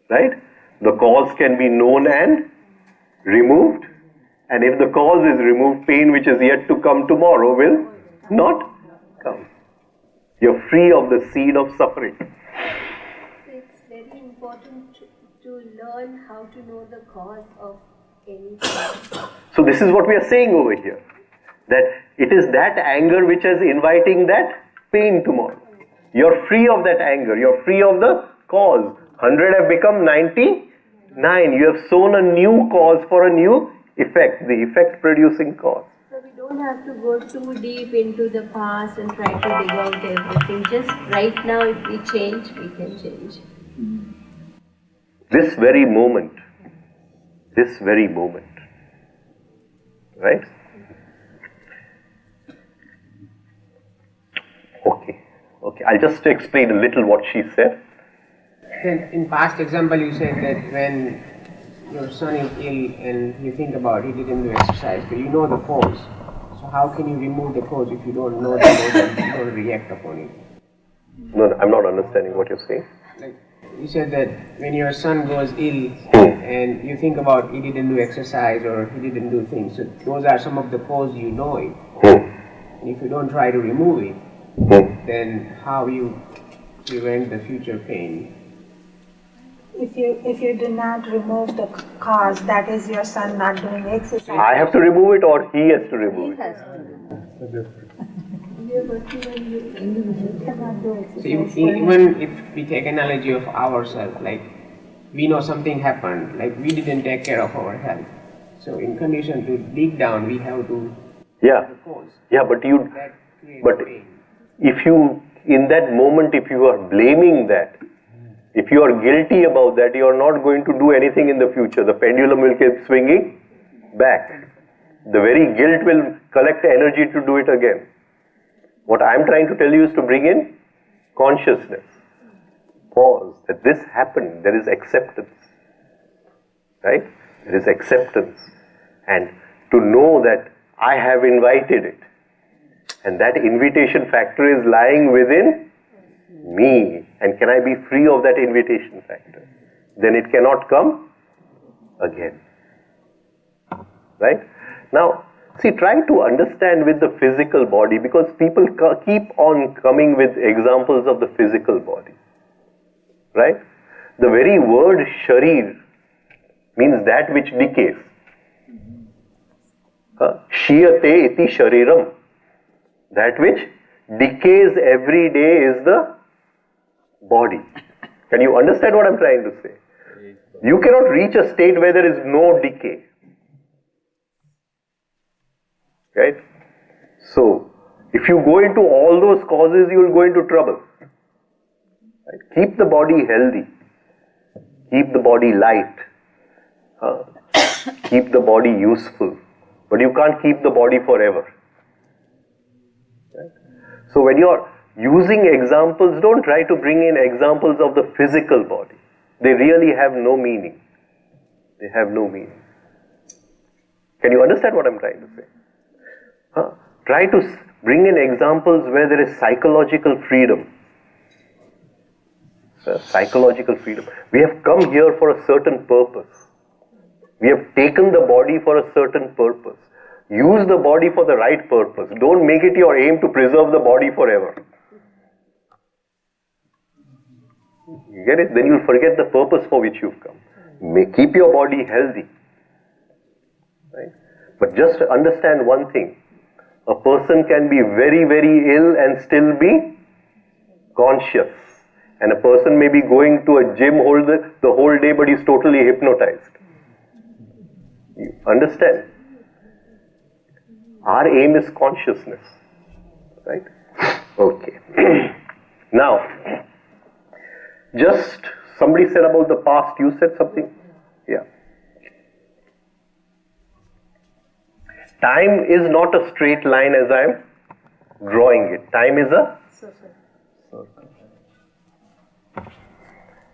Speaker 2: Right? The cause can be known and removed. And if the cause is removed, pain which is yet to come tomorrow will not come. You're free of the seed of suffering.
Speaker 6: It's very important to learn how to know the cause of anything.
Speaker 2: So this is what we are saying over here. That it is that anger which is inviting that pain tomorrow. You're free of that anger. You're free of the cause. 100 have become 99. You have sown a new cause for a new effect. The effect producing cause.
Speaker 6: So we don't have to go too deep into the past and try to dig out everything. Just right now, if we change, we can change.
Speaker 2: This very moment. This very moment. Right? Okay. I'll just explain a little what she said.
Speaker 8: Then in past example you said that when your son is ill and you think about he didn't do exercise, but you know the cause. So how can you remove the cause if you don't know the cause and you don't react upon it?
Speaker 2: No, I'm not understanding what you're saying.
Speaker 8: Like you said that when your son goes ill and you think about he didn't do exercise or he didn't do things, so those are some of the cause you know it. And if you don't try to remove it, then how you prevent the future pain?
Speaker 5: If you do not remove the cause, that is your son not doing exercise.
Speaker 2: I have to remove it or he has to remove it?
Speaker 5: You cannot do exercise.
Speaker 8: So even if we take analogy of ourselves, like we know something happened, like we didn't take care of our health. So in condition to dig down, we have to
Speaker 2: Yeah.
Speaker 8: the cause.
Speaker 2: Yeah, but
Speaker 8: That creates
Speaker 2: but
Speaker 8: pain.
Speaker 2: if you, in that moment, if you are blaming that, if you are guilty about that, you are not going to do anything in the future. The pendulum will keep swinging back. The very guilt will collect energy to do it again. What I am trying to tell you is to bring in consciousness. Pause. That this happened. There is acceptance. Right? There is acceptance. And to know that I have invited it. And that invitation factor is lying within me. And can I be free of that invitation factor? Then it cannot come again. Right? Now, see, try to understand with the physical body, because people keep on coming with examples of the physical body. Right? The very word sharir means that which decays. Shiyate iti shariram. That which decays every day is the body. Can you understand what I'm trying to say? You cannot reach a state where there is no decay. Right? So, if you go into all those causes, you will go into trouble. Right? Keep the body healthy. Keep the body light. Keep the body useful. But you can't keep the body forever. Right? So when you are using examples, don't try to bring in examples of the physical body. They really have no meaning. They have no meaning. Can you understand what I'm trying to say? Try to bring in examples where there is psychological freedom. Psychological freedom. We have come here for a certain purpose. We have taken the body for a certain purpose. Use the body for the right purpose. Don't make it your aim to preserve the body forever. You get it? Then you'll forget the purpose for which you've come. Keep your body healthy. Right? But just understand one thing. A person can be very, very ill and still be conscious. And a person may be going to a gym the whole day, but he's totally hypnotized. You understand? Our aim is consciousness. Right? Okay. Now, just somebody said about the past. You said something? Yeah. Time is not a straight line as I am drawing it. Time is a circle.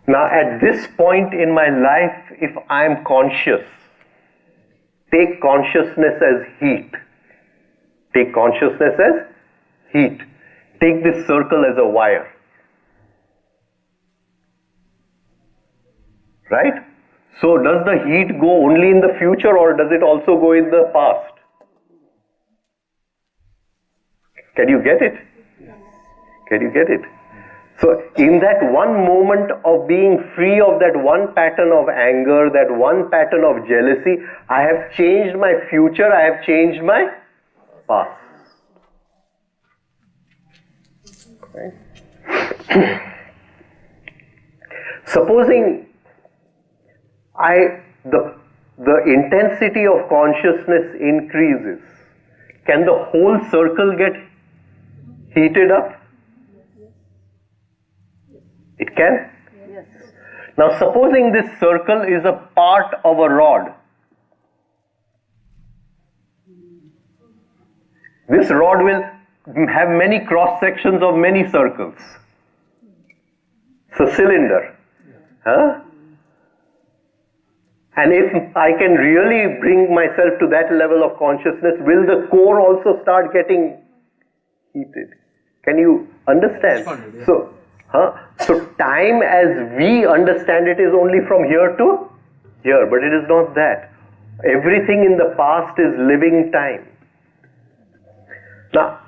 Speaker 2: Now, at this point in my life, if I am conscious, take consciousness as heat. Take consciousness as heat. Take this circle as a wire. Right? So, does the heat go only in the future or does it also go in the past? Can you get it? Can you get it? So, in that one moment of being free of that one pattern of anger, that one pattern of jealousy, I have changed my future, I have changed my past. Okay. Supposing the intensity of consciousness increases, can the whole circle get heated up? It can? Yes. Now supposing this circle is a part of a rod. This rod will have many cross sections of many circles. It's a cylinder. Huh? And if I can really bring myself to that level of consciousness, will the core also start getting heated? Can you understand? So time as we understand it is only from here to here, but it is not that. Everything in the past is living time. Now,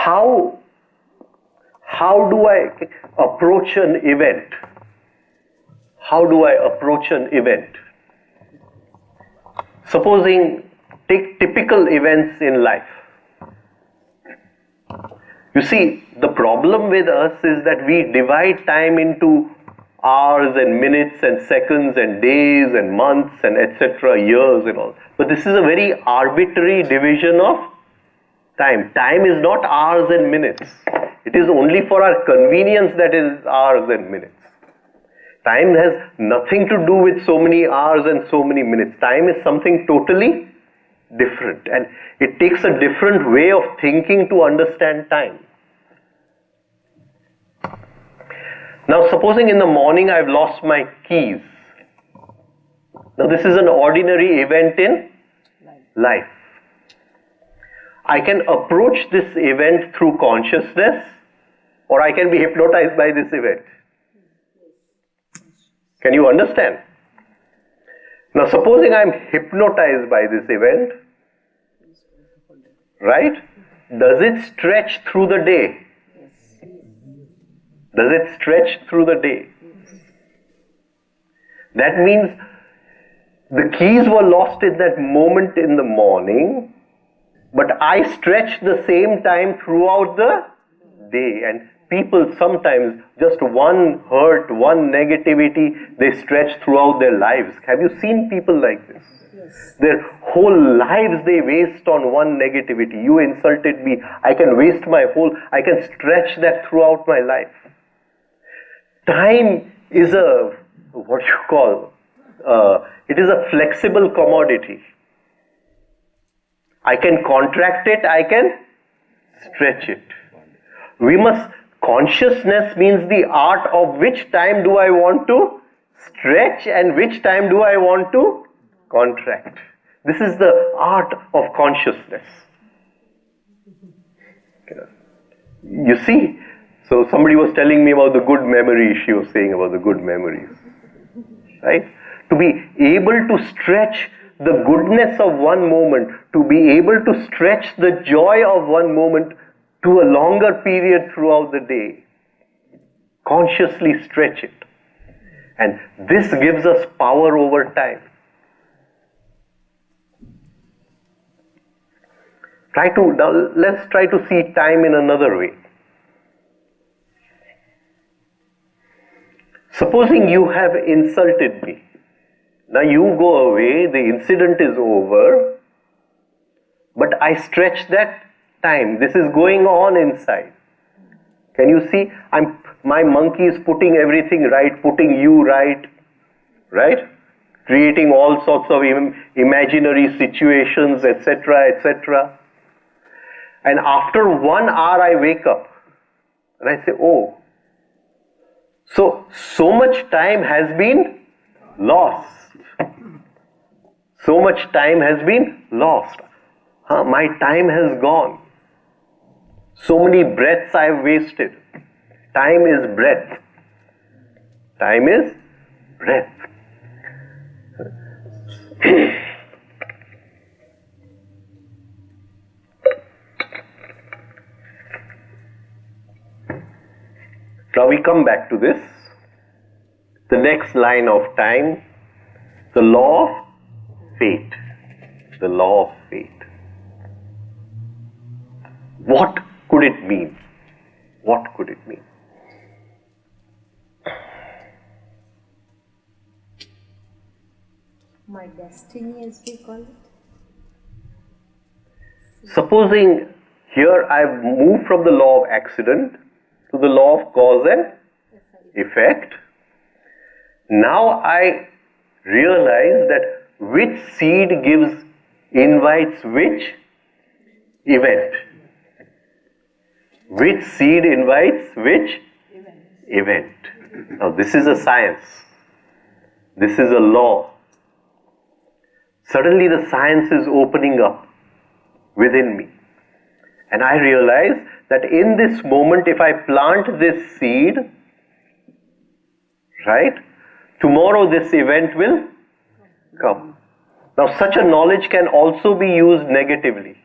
Speaker 2: how do I approach an event? How do I approach an event? Supposing, take typical events in life. You see, the problem with us is that we divide time into hours and minutes and seconds and days and months and etc., years and all. But this is a very arbitrary division of time. Time is not hours and minutes. It is only for our convenience that is hours and minutes. Time has nothing to do with so many hours and so many minutes. Time is something totally different, and it takes a different way of thinking to understand time. Now, supposing in the morning I've lost my keys. Now, this is an ordinary event in life. I can approach this event through consciousness, or I can be hypnotized by this event. Can you understand? Now, supposing I'm hypnotized by this event, right? Does it stretch through the day? Does it stretch through the day? That means the keys were lost in that moment in the morning, but I stretch the same time throughout the day. And people sometimes, just one hurt, one negativity, they stretch throughout their lives. Have you seen people like this? Yes. Their whole lives they waste on one negativity. You insulted me, I can waste I can stretch that throughout my life. Time is a, it is a flexible commodity. I can contract it, I can stretch it. Consciousness means the art of which time do I want to stretch and which time do I want to contract. This is the art of consciousness. You see? So somebody was telling me about the good memories, she was saying about the good memories. Right? To be able to stretch the goodness of one moment, to be able to stretch the joy of one moment to a longer period throughout the day. Consciously stretch it. And this gives us power over time. Let's try to see time in another way. Supposing you have insulted me. Now you go away, the incident is over, but I stretch that time. This is going on inside. Can you see? My monkey is putting everything right, putting you right? Creating all sorts of imaginary situations, etc., etc. And after 1 hour I wake up and I say, oh, so much time has been lost. So much time has been lost. My time has gone. So many breaths I have wasted. Time is breath. Time is breath. Now we come back to this. The next line of time, the law of fate. The law of fate. What could it mean? What could it mean?
Speaker 6: My destiny, as we call it.
Speaker 2: Supposing here I've moved from the law of accident to the law of cause and effect. Now I realize that which seed invites which event. Which seed invites which event. Now this is a science. This is a law. Suddenly the science is opening up within me. And I realize that in this moment, if I plant this seed, right, tomorrow this event will come. Now such a knowledge can also be used negatively.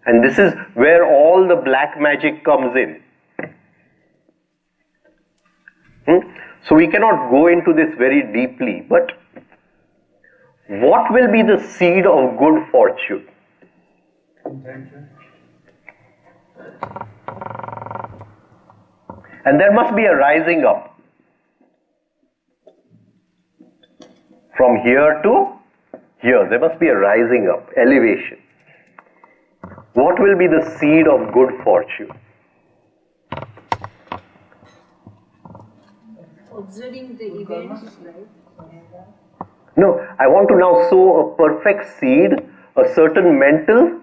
Speaker 2: And this is where all the black magic comes in. So we cannot go into this very deeply, but what will be the seed of good fortune? And there must be a rising up. From here to here, there must be a rising up, elevation. What will be the seed of good fortune?
Speaker 6: Observing the events, right?
Speaker 2: No, I want to now sow a perfect seed, a certain mental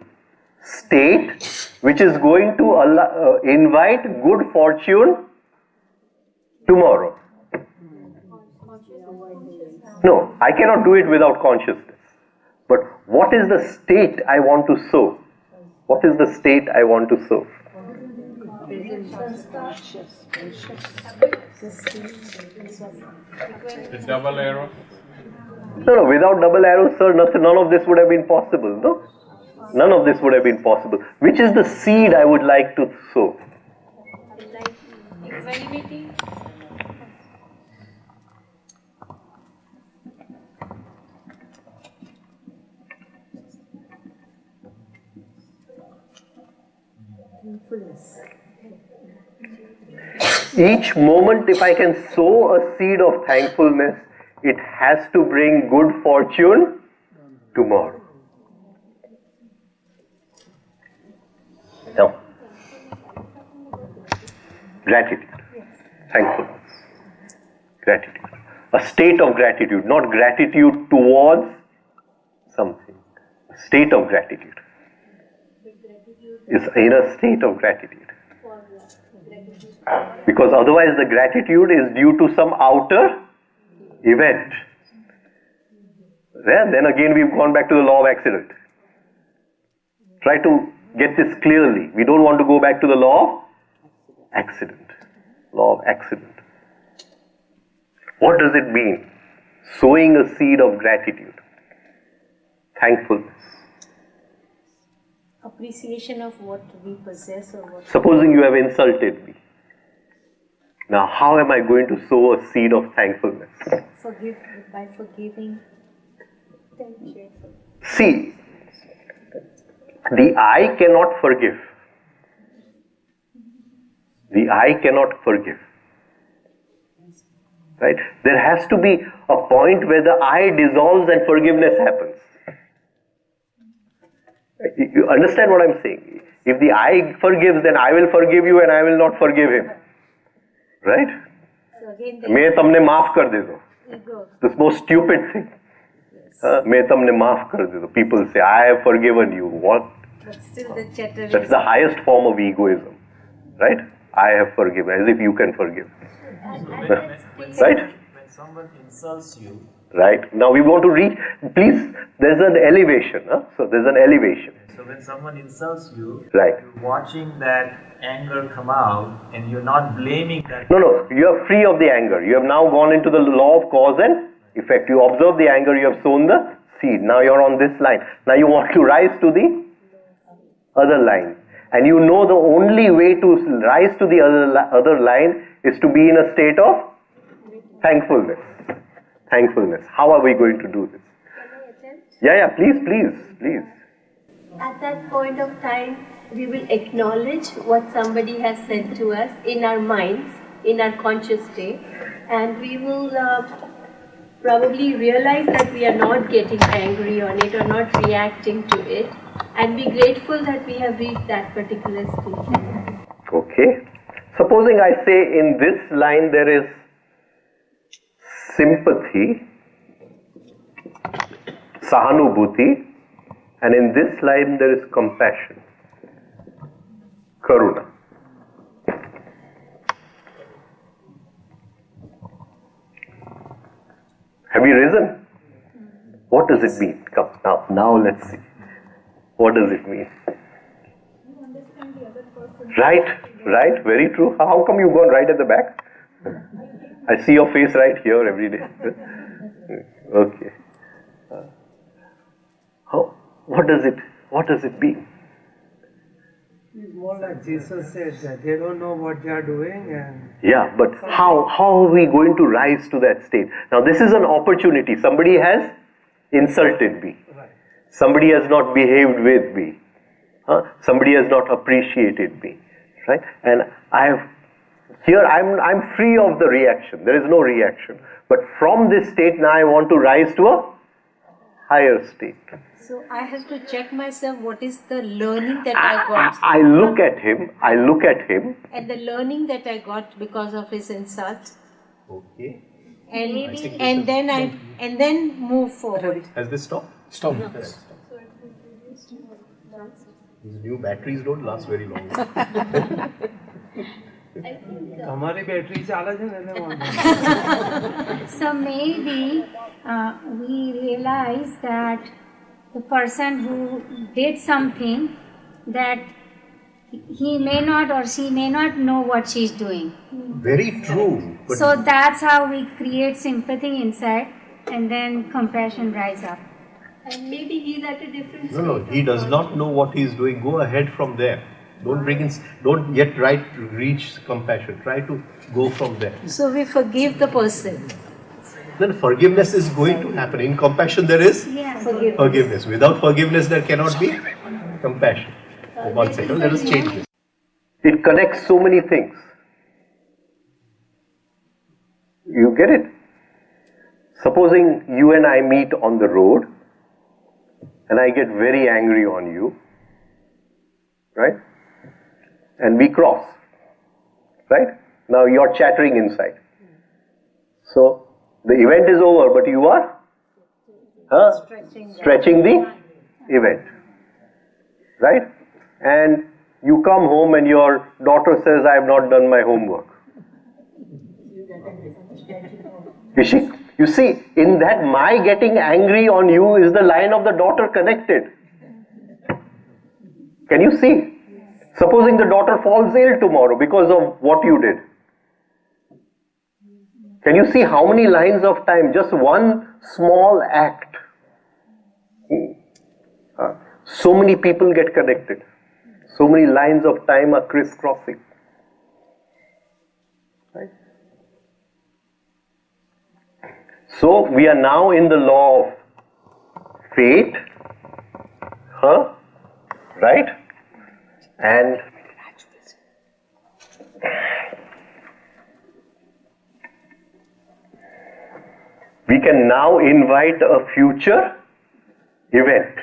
Speaker 2: state which is going to invite good fortune tomorrow. No, I cannot do it without consciousness. But what is the state I want to sow? What is the state I want to sow?
Speaker 3: The double arrow.
Speaker 2: No, without double arrows, sir, none of this would have been possible, no? None of this would have been possible. Which is the seed I would like to sow?
Speaker 6: Equanimity.
Speaker 2: Each moment, if I can sow a seed of thankfulness, it has to bring good fortune tomorrow. Now, gratitude, thankfulness, gratitude. A state of gratitude, not gratitude towards something. A state of gratitude is in a state of gratitude. Because otherwise the gratitude is due to some outer event. Then again we've gone back to the law of accident. Try to get this clearly. We don't want to go back to the law of accident. Law of accident. What does it mean? Sowing a seed of gratitude. Thankfulness.
Speaker 5: Appreciation of what we possess or what.
Speaker 2: Supposing you have insulted me. Now, how am I going to sow a seed of thankfulness?
Speaker 5: Forgive by forgiving. Thank you.
Speaker 2: See, the I cannot forgive. The I cannot forgive. Right? There has to be a point where the I dissolves and forgiveness happens. You understand what I'm saying? If the I forgives, then I will forgive you and I will not forgive him. Right?
Speaker 5: So again,
Speaker 2: मैं तमने माफ कर दे दो.
Speaker 5: ego.
Speaker 2: The most stupid thing. मैं तमने माफ कर दे दो. People say, I have forgiven you. What?
Speaker 5: But still the chatter
Speaker 2: That's the highest form of egoism. Right? I have forgiven, as if you can forgive. Right?
Speaker 4: When someone insults you,
Speaker 2: Right? Now we want to reach, please, there's an elevation. So there's an elevation.
Speaker 4: so when someone insults you,
Speaker 2: Right.
Speaker 4: you're watching that anger come out and you're not blaming that.
Speaker 2: No, you are free of the anger. You have now gone into the law of cause and effect. You observe the anger, you have sown the seed. Now you're on this line. Now you want to rise to the other line. And you know the only way to rise to the other line is to be in a state of thankfulness. Thankfulness. How are we going to do this?
Speaker 6: Can I attempt?
Speaker 2: Yeah, please.
Speaker 6: At that point of time, we will acknowledge what somebody has said to us in our minds, in our conscious state, and we will probably realize that we are not getting angry on it or not reacting to it, and be grateful that we have reached that particular stage.
Speaker 2: Okay. Supposing I say in this line there is sympathy, sahanubhuti, and in this line there is compassion, karuna. Have you risen? What does it mean? Come, now let's see. What does it mean? Right, very true. How come you've gone right at the back? I see your face right here every day. Okay. What does it mean?
Speaker 9: It's more like Jesus says that they don't know what they are doing and...
Speaker 2: Yeah, but how are we going to rise to that state? Now this is an opportunity. Somebody has insulted me.
Speaker 9: Right.
Speaker 2: Somebody has not behaved with me. Somebody has not appreciated me. Right? And I'm free of the reaction. There is no reaction. But from this state now I want to rise to a higher state.
Speaker 5: So I have to check myself what is the learning that I got.
Speaker 2: I look at him.
Speaker 5: And the learning that I got because of his insult.
Speaker 10: Okay.
Speaker 5: And then move forward.
Speaker 10: Has this stopped?
Speaker 7: Stop.
Speaker 5: No.
Speaker 10: These new batteries don't last very long.
Speaker 9: हमारी battery चाला है ना
Speaker 11: So maybe we realize that the person who did something that he may not or she may not know what she's doing.
Speaker 10: Very true. But
Speaker 11: So that's how we create sympathy inside and then compassion rise up.
Speaker 6: And maybe he's at a different state.
Speaker 10: no, he does not know what he is doing. Go ahead from there. Don't yet reach compassion. Try to go from there.
Speaker 5: So we forgive the person.
Speaker 10: Then forgiveness is going to happen. In compassion there is forgiveness. Without forgiveness there cannot be compassion. One second, let us change this.
Speaker 2: It connects so many things. You get it? Supposing you and I meet on the road and I get very angry on you, right? And we cross, right? Now you're chattering inside. So the event is over, but you are stretching the event, right? And you come home and your daughter says, I have not done my homework. You see, in that my getting angry on you is the line of the daughter connected. Can you see? Supposing the daughter falls ill tomorrow because of what you did. Can you see how many lines of time, just one small act? So many people get connected. So many lines of time are crisscrossing. Right? So we are now in the law of fate, right? And we can now invite a future event.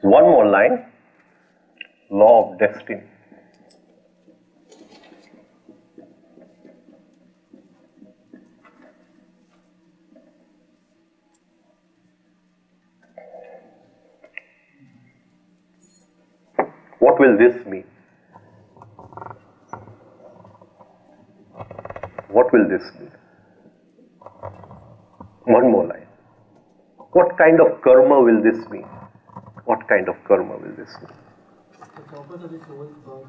Speaker 2: One more line, law of destiny. What will this mean? What will this mean? One more line. What kind of karma will this mean? What kind of karma will this mean?
Speaker 4: The purpose of this whole birth.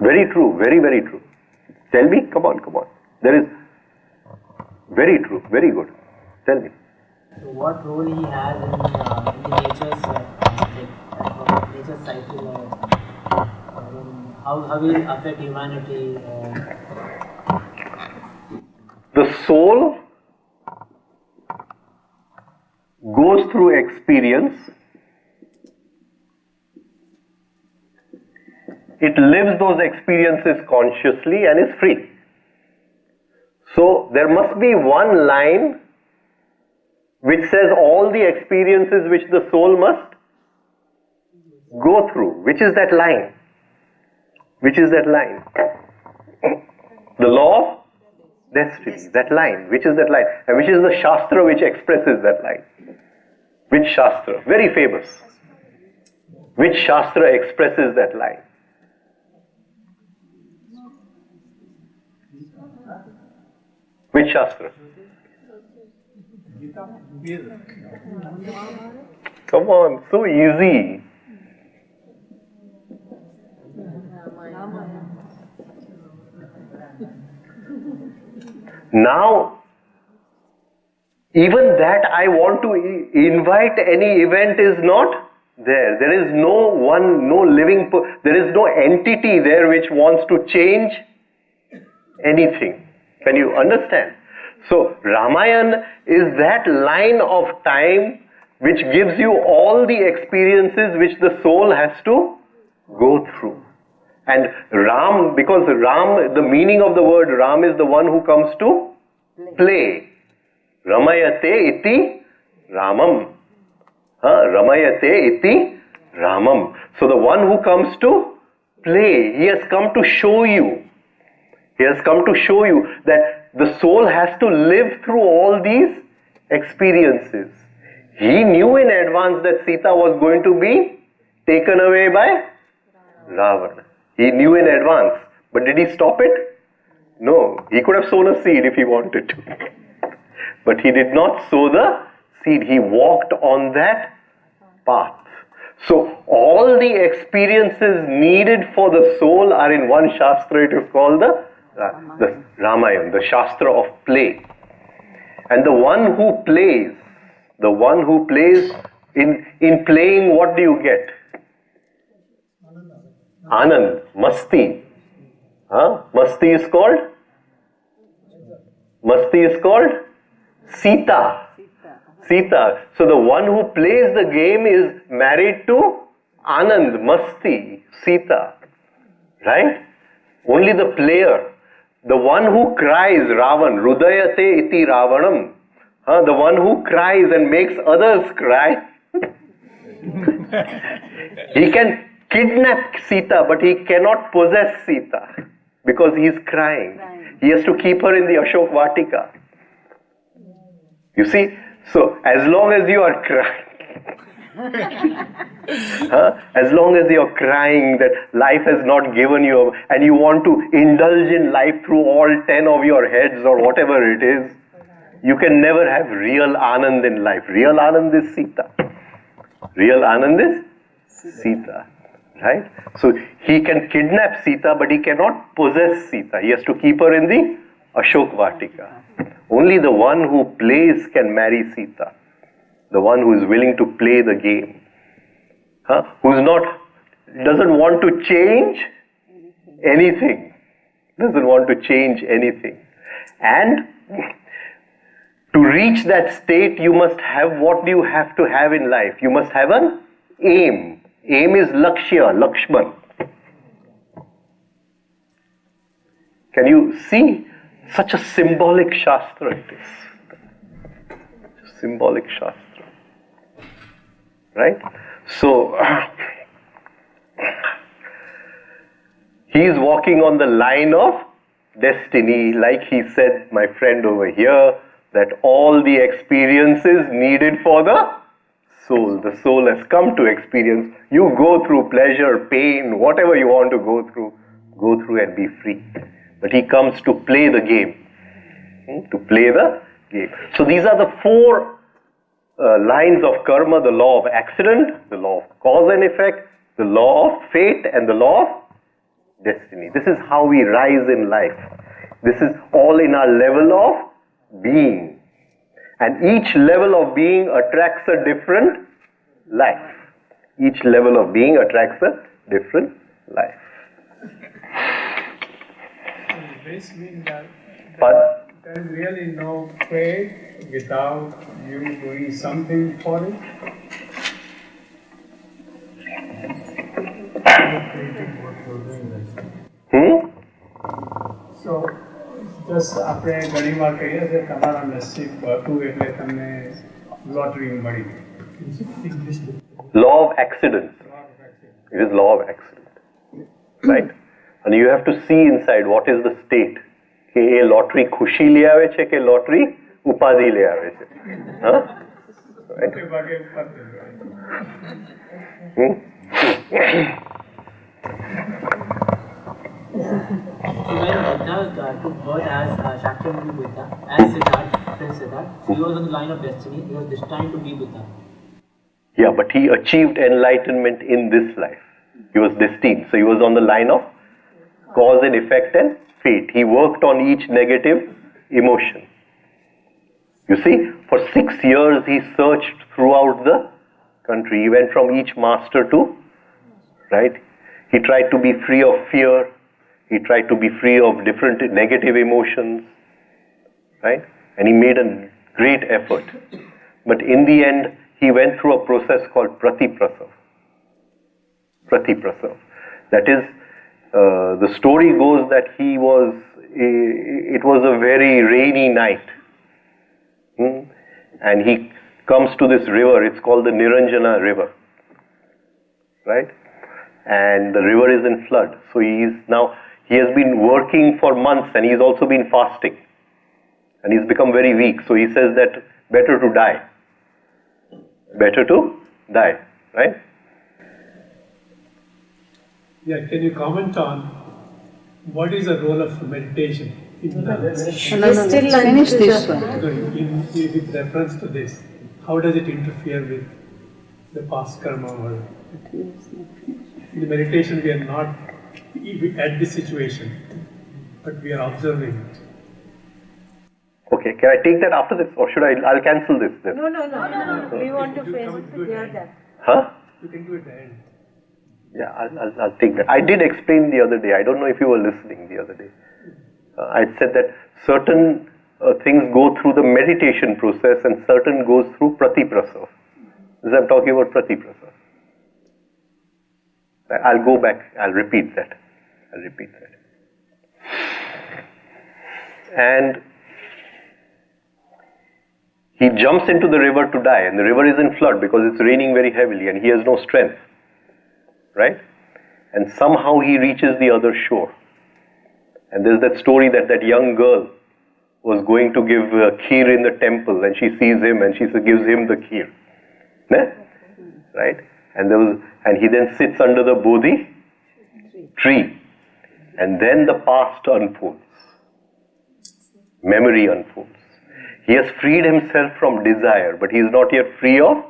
Speaker 2: Very true, very, very true. Tell me, come on. There is very true, very good. Tell me.
Speaker 4: So what role he has in the nature's cycle, how will it affect humanity?
Speaker 2: The soul goes through experience. It lives those experiences consciously and is free. So there must be one line which says all the experiences which the soul must go through. Which is that line? Which is that line? The law of destiny, that line. Which is that line? And which is the Shastra which expresses that line? Which Shastra? Very famous. Which Shastra expresses that line? Which Shastra? Come on, so easy. Now, even that I want to invite any event is not there. There is no one, no living, there is no entity there which wants to change anything. Can you understand? So Ramayana is that line of time which gives you all the experiences which the soul has to go through. And Ram, because Ram, the meaning of the word Ram is the one who comes to play. Ramayate iti Ramam. Ramayate iti Ramam. So the one who comes to play, he has come to show you. He has come to show you that the soul has to live through all these experiences. He knew in advance that Sita was going to be taken away by Ravana. He knew in advance. But did he stop it? No. He could have sown a seed if he wanted to. But he did not sow the seed. He walked on that path. So all the experiences needed for the soul are in one Shastra. It is called the Ramayana, the Shastra of play. And the one who plays, in playing, what do you get? Anand, Masti. Masti is called Sita. So the one who plays the game is married to Anand, Masti, Sita. Right? Only the player. The one who cries, Ravan, Rudayate iti Ravanam. The one who cries and makes others cry. He can kidnap Sita, but he cannot possess Sita because he is crying. He has to keep her in the Ashok Vatika. You see? So, as long as you are crying, as long as you are crying that life has not given you, and you want to indulge in life through all 10 of your heads or whatever it is, you can never have real Anand in life. Real Anand is Sita. Real Anand is Sita. Right? So he can kidnap Sita, but he cannot possess Sita. He has to keep her in the Ashok Vatika. Only the one who plays can marry Sita. The one who is willing to play the game. Doesn't want to change anything. Doesn't want to change anything. And to reach that state, you must have what you have to have in life. You must have an aim. Aim is Lakshya, Lakshman. Can you see? Such a symbolic Shastra it is. Symbolic Shastra. Right? So, he is walking on the line of destiny, like he said, my friend over here, that all the experiences needed for the soul has come to experience. You go through pleasure, pain, whatever you want to go through and be free. But he comes to play the game. To play the game. So these are the four lines of karma: the law of accident, the law of cause and effect, the law of fate, and the law of destiny. This is how we rise in life. This is all in our level of being. And each level of being attracts a different life. Each level of being attracts a different life.
Speaker 12: This means that
Speaker 2: But
Speaker 12: there is really no fate without you doing something for it. So, just આપણે ઘણી વાર કહીએ છીએ તમારા નસીબ હતું એટલે તમને લોટરી મળી.
Speaker 2: Law of accident. It is law of accident. Right? And you have to see inside what is the state. કે એ લોટરી ખુશી લઈ આવે છે કે લોટરી ઉપાધિ લઈ આવે છે.
Speaker 4: When Buddha took birth as Shakyamuni Buddha, as Siddhartha, Prince Siddhartha, he was on the line of destiny. He was destined to be Buddha.
Speaker 2: Yeah, but he achieved enlightenment in this life. He was destined. So he was on the line of cause and effect and fate. He worked on each negative emotion. You see, for 6 years he searched throughout the country. He went from each master to, right? He tried to be free of fear. He tried to be free of different negative emotions, right? And he made a great effort. But in the end, he went through a process called pratiprasav. Pratiprasav. That is, the story goes that it was a very rainy night. And he comes to this river, it's called the Niranjana river, right? And the river is in flood. So he has been working for months and he's also been fasting. And he's become very weak. So he says that better to die. Better to die, right?
Speaker 12: Yeah, can you comment on what is the role of meditation in balance?
Speaker 5: Finish this one.
Speaker 12: With reference to this, how does it interfere with the past karma? Or in the meditation, we are not at this situation, but we are observing it.
Speaker 2: Okay, can I take that after this, or should I'll cancel this then?
Speaker 5: No. We want to hear that.
Speaker 2: Huh?
Speaker 12: You can do it at the end.
Speaker 2: Yeah, I'll take that. I did explain the other day. I don't know if you were listening the other day. I said that certain things go through the meditation process and certain goes through pratiprasav. As I'm talking about pratiprasav. I'll go back. I'll repeat that. And he jumps into the river to die, and the river is in flood because it's raining very heavily and he has no strength. Right? And somehow he reaches the other shore. And there's that story that that young girl was going to give kheer in the temple, and she sees him and she gives him the kheer. Right? And he then sits under the bodhi tree. And then the past unfolds. Memory unfolds. He has freed himself from desire, but he is not yet free of.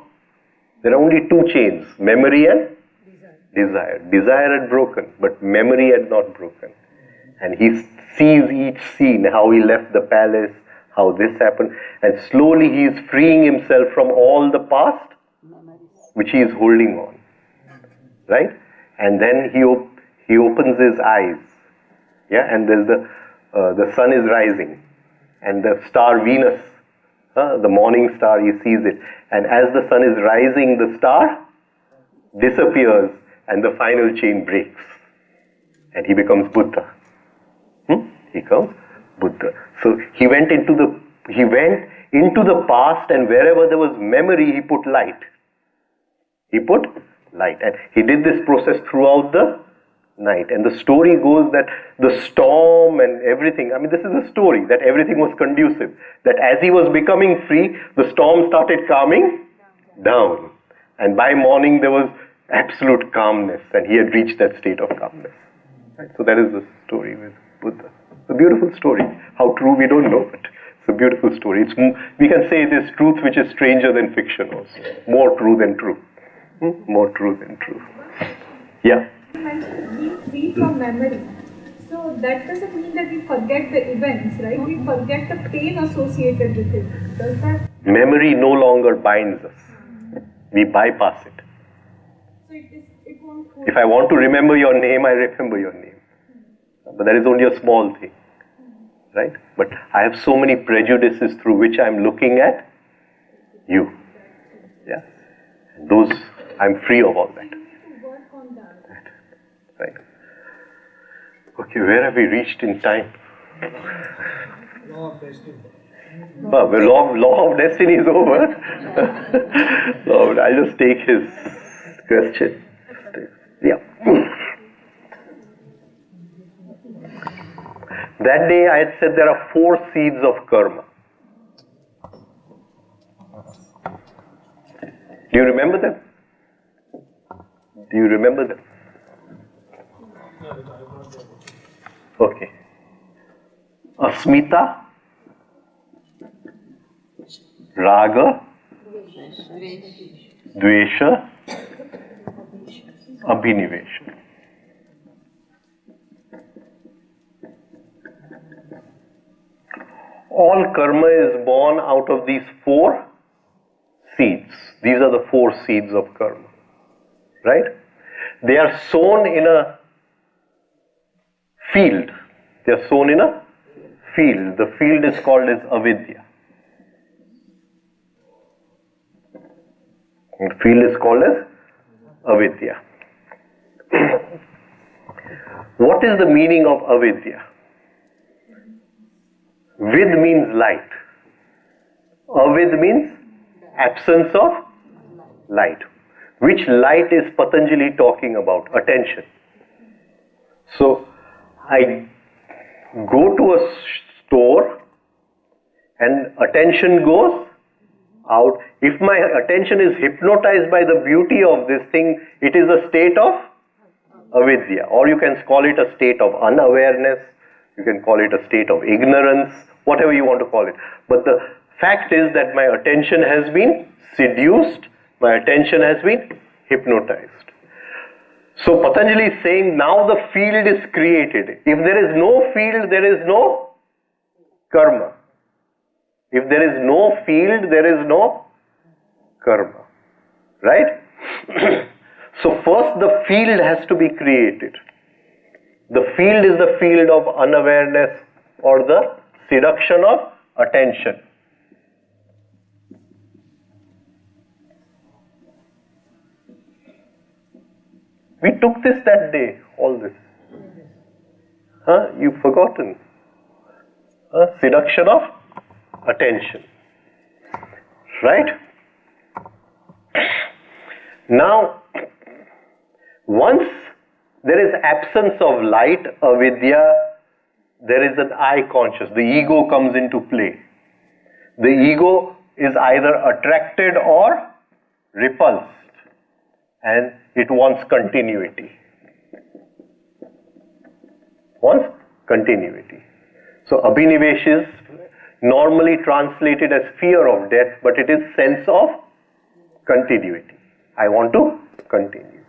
Speaker 2: There are only two chains, memory and desire. Desire had broken, but memory had not broken. And he sees each scene, how he left the palace, how this happened, and slowly he is freeing himself from all the past, which he is holding on. Right? And then he opens his eyes. Yeah, and there's the sun is rising, and the star Venus, the morning star, he sees it. And as the sun is rising, the star disappears, and the final chain breaks, and he becomes Buddha. He becomes Buddha. So he went into the past, and wherever there was memory, he put light. And he did this process throughout the night. And the story goes that the storm and everything, this is a story, that everything was conducive. That as he was becoming free, the storm started calming down. And by morning there was absolute calmness, and he had reached that state of calmness. Right? So that is the story with Buddha. It's a beautiful story. How true we don't know, but it's a beautiful story. We can say it is truth which is stranger than fiction also. More true than true. More true than true. Yeah.
Speaker 13: Being free from memory. So that doesn't mean that we forget the events, right? We forget the pain associated with it. Does that?
Speaker 2: Memory no longer binds us. We bypass it.
Speaker 13: So it won't.
Speaker 2: If I want to remember your name, I remember your name. But that is only a small thing. Right? But I have so many prejudices through which I am looking at you. Yeah. And those, I'm free of all that. Right. Okay, where have we reached in time?
Speaker 12: Law of destiny.
Speaker 2: Law of destiny is over. I'll just take his question. Yeah. That day I had said there are 4 seeds of karma. Do you remember them? Okay. Asmita, Raga, Dvesha, Abhinivesha. all karma is born out of these 4 seeds. These are the 4 seeds of karma, right? They are sown in a field. They are sown in a field. The field is called as avidya. The field is called as avidya. What is the meaning of avidya? Vid means light. Avid means absence of light. Which light is Patanjali talking about? Attention. So, I go to a store and attention goes out. If my attention is hypnotized by the beauty of this thing, it is a state of avidya, or you can call it a state of unawareness, you can call it a state of ignorance, whatever you want to call it. But the fact is that my attention has been seduced, my attention has been hypnotized. So Patanjali is saying now the field is created. If there is no field, there is no karma. If there is no field, there is no karma. Right? So first the field has to be created. The field is the field of unawareness or the seduction of attention. We took this that day, all this. You've forgotten. Seduction of attention. Right? Now, once there is absence of light, avidya, there is an I conscious. The ego comes into play. The ego is either attracted or repulsed, and it wants continuity. Wants continuity. So abhinivesh is normally translated as fear of death, but it is sense of continuity. I want to continue.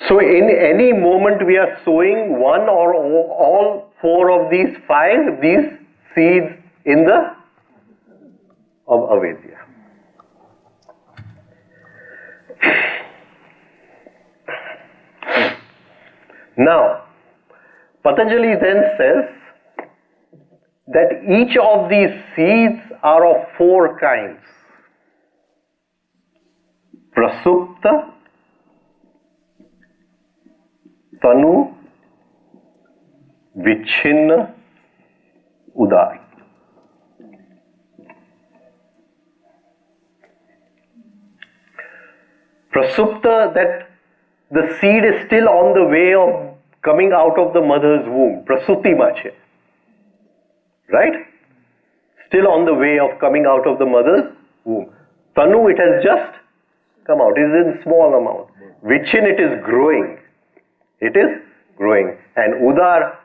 Speaker 2: So in any moment we are sowing one or all 4 of these 5, these seeds in the of avidya. Now, Patanjali then says that each of these seeds are of 4 kinds. Prasupta, Tanu, Vichinna, Udar. Prasupta, that the seed is still on the way of coming out of the mother's womb. Prasuti mache. Right? Still on the way of coming out of the mother's womb. Tanu, it has just come out. It is in small amount. Vichin, it is growing. It is growing. And Udar,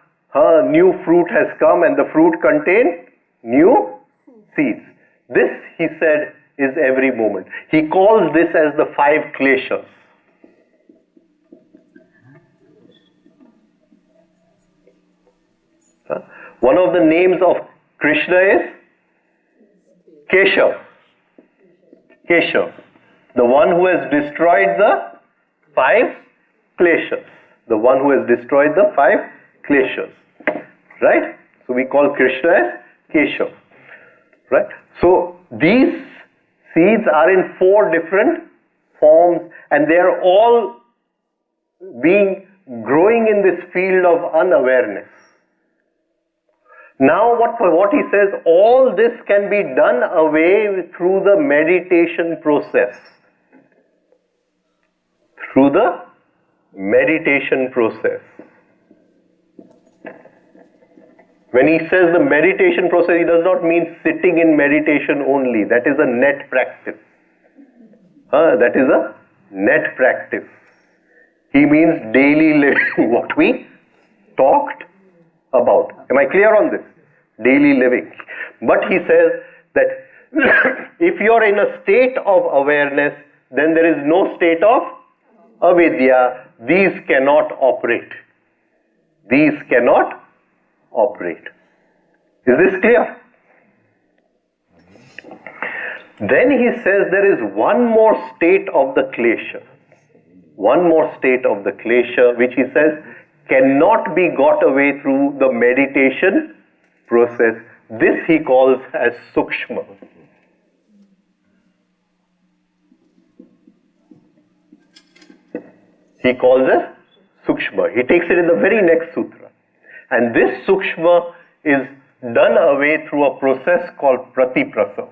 Speaker 2: new fruit has come, and the fruit contains new seeds. This, he said, is every moment. He calls this as the 5 kleshas. One of the names of Krishna is Keshav. Keshav. The one who has destroyed the 5 kleshas. The one who has destroyed the 5 kleshas. Right? So we call Krishna as Keshav. Right? So these seeds are in 4 different forms, and they are all growing in this field of unawareness. Now what he says, all this can be done away through the meditation process. Through the meditation process. When he says the meditation process, he does not mean sitting in meditation only. That is a net practice. That is a net practice. He means daily living, what we talked about. Am I clear on this? Daily living. But he says that if you are in a state of awareness, then there is no state of avidya. These cannot operate. These cannot operate. Is this clear? Then he says there is one more state of the klesha. One more state of the klesha, which he says cannot be got away through the meditation process. This he calls as sukshma. He calls it sukshma. He takes it in the very next sutra. And this sukshma is done away through a process called pratiprasav.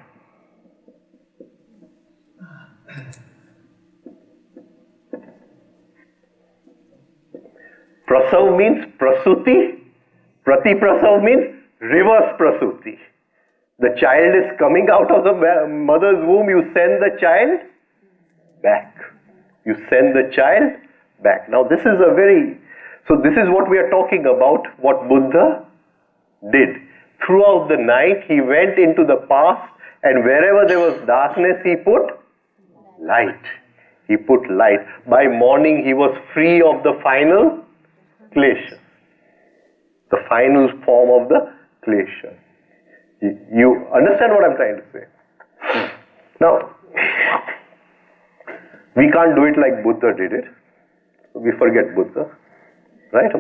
Speaker 2: Prasav means prasuti. Pratiprasav means reverse prasuti. The child is coming out of the mother's womb, you send the child back. You send the child back. Now this is this is what we are talking about, what Buddha did. Throughout the night he went into the past, and wherever there was darkness he put light. He put light. By morning he was free of the final klesha. The final form of the klesha. You understand what I'm trying to say? Now, we can't do it like Buddha did it. We forget Buddha, right?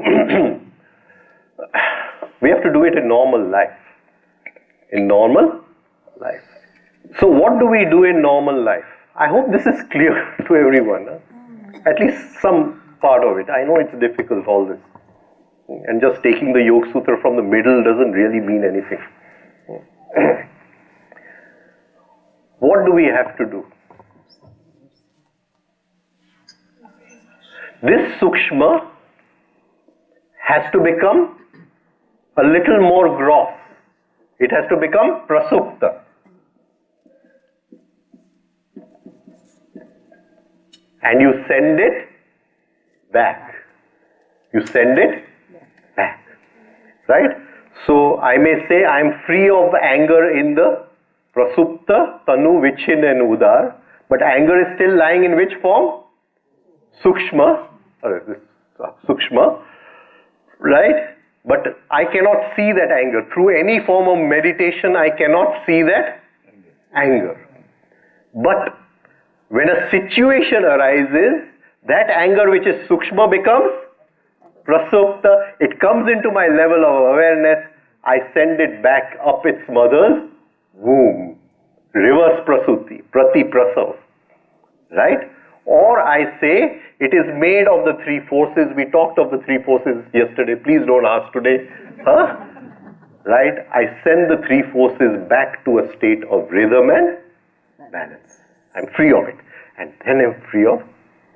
Speaker 2: We have to do it in normal life. In normal life. So what do we do in normal life? I hope this is clear to everyone. At least some part of it. I know it's difficult, all this. And just taking the Yoga Sutra from the middle doesn't really mean anything. What do we have to do? This sukshma has to become a little more gross. It has to become prasupta. And you send it back. You send it back. Right? So I may say I am free of anger in the prasupta, tanu, vichin and udar. But anger is still lying in which form? Sukshma. Sukshma. Right? But I cannot see that anger. Through any form of meditation I cannot see that anger. But when a situation arises, that anger which is sukshma becomes prasupta. It comes into my level of awareness. I send it back up its mother's womb. Reverse prasuti, prati prasav. Right? Or I say it is made of the three forces. We talked of the three forces yesterday. Please don't ask today. Huh? Right? I send the three forces back to a state of rhythm and balance. I'm free of it. And then I'm free of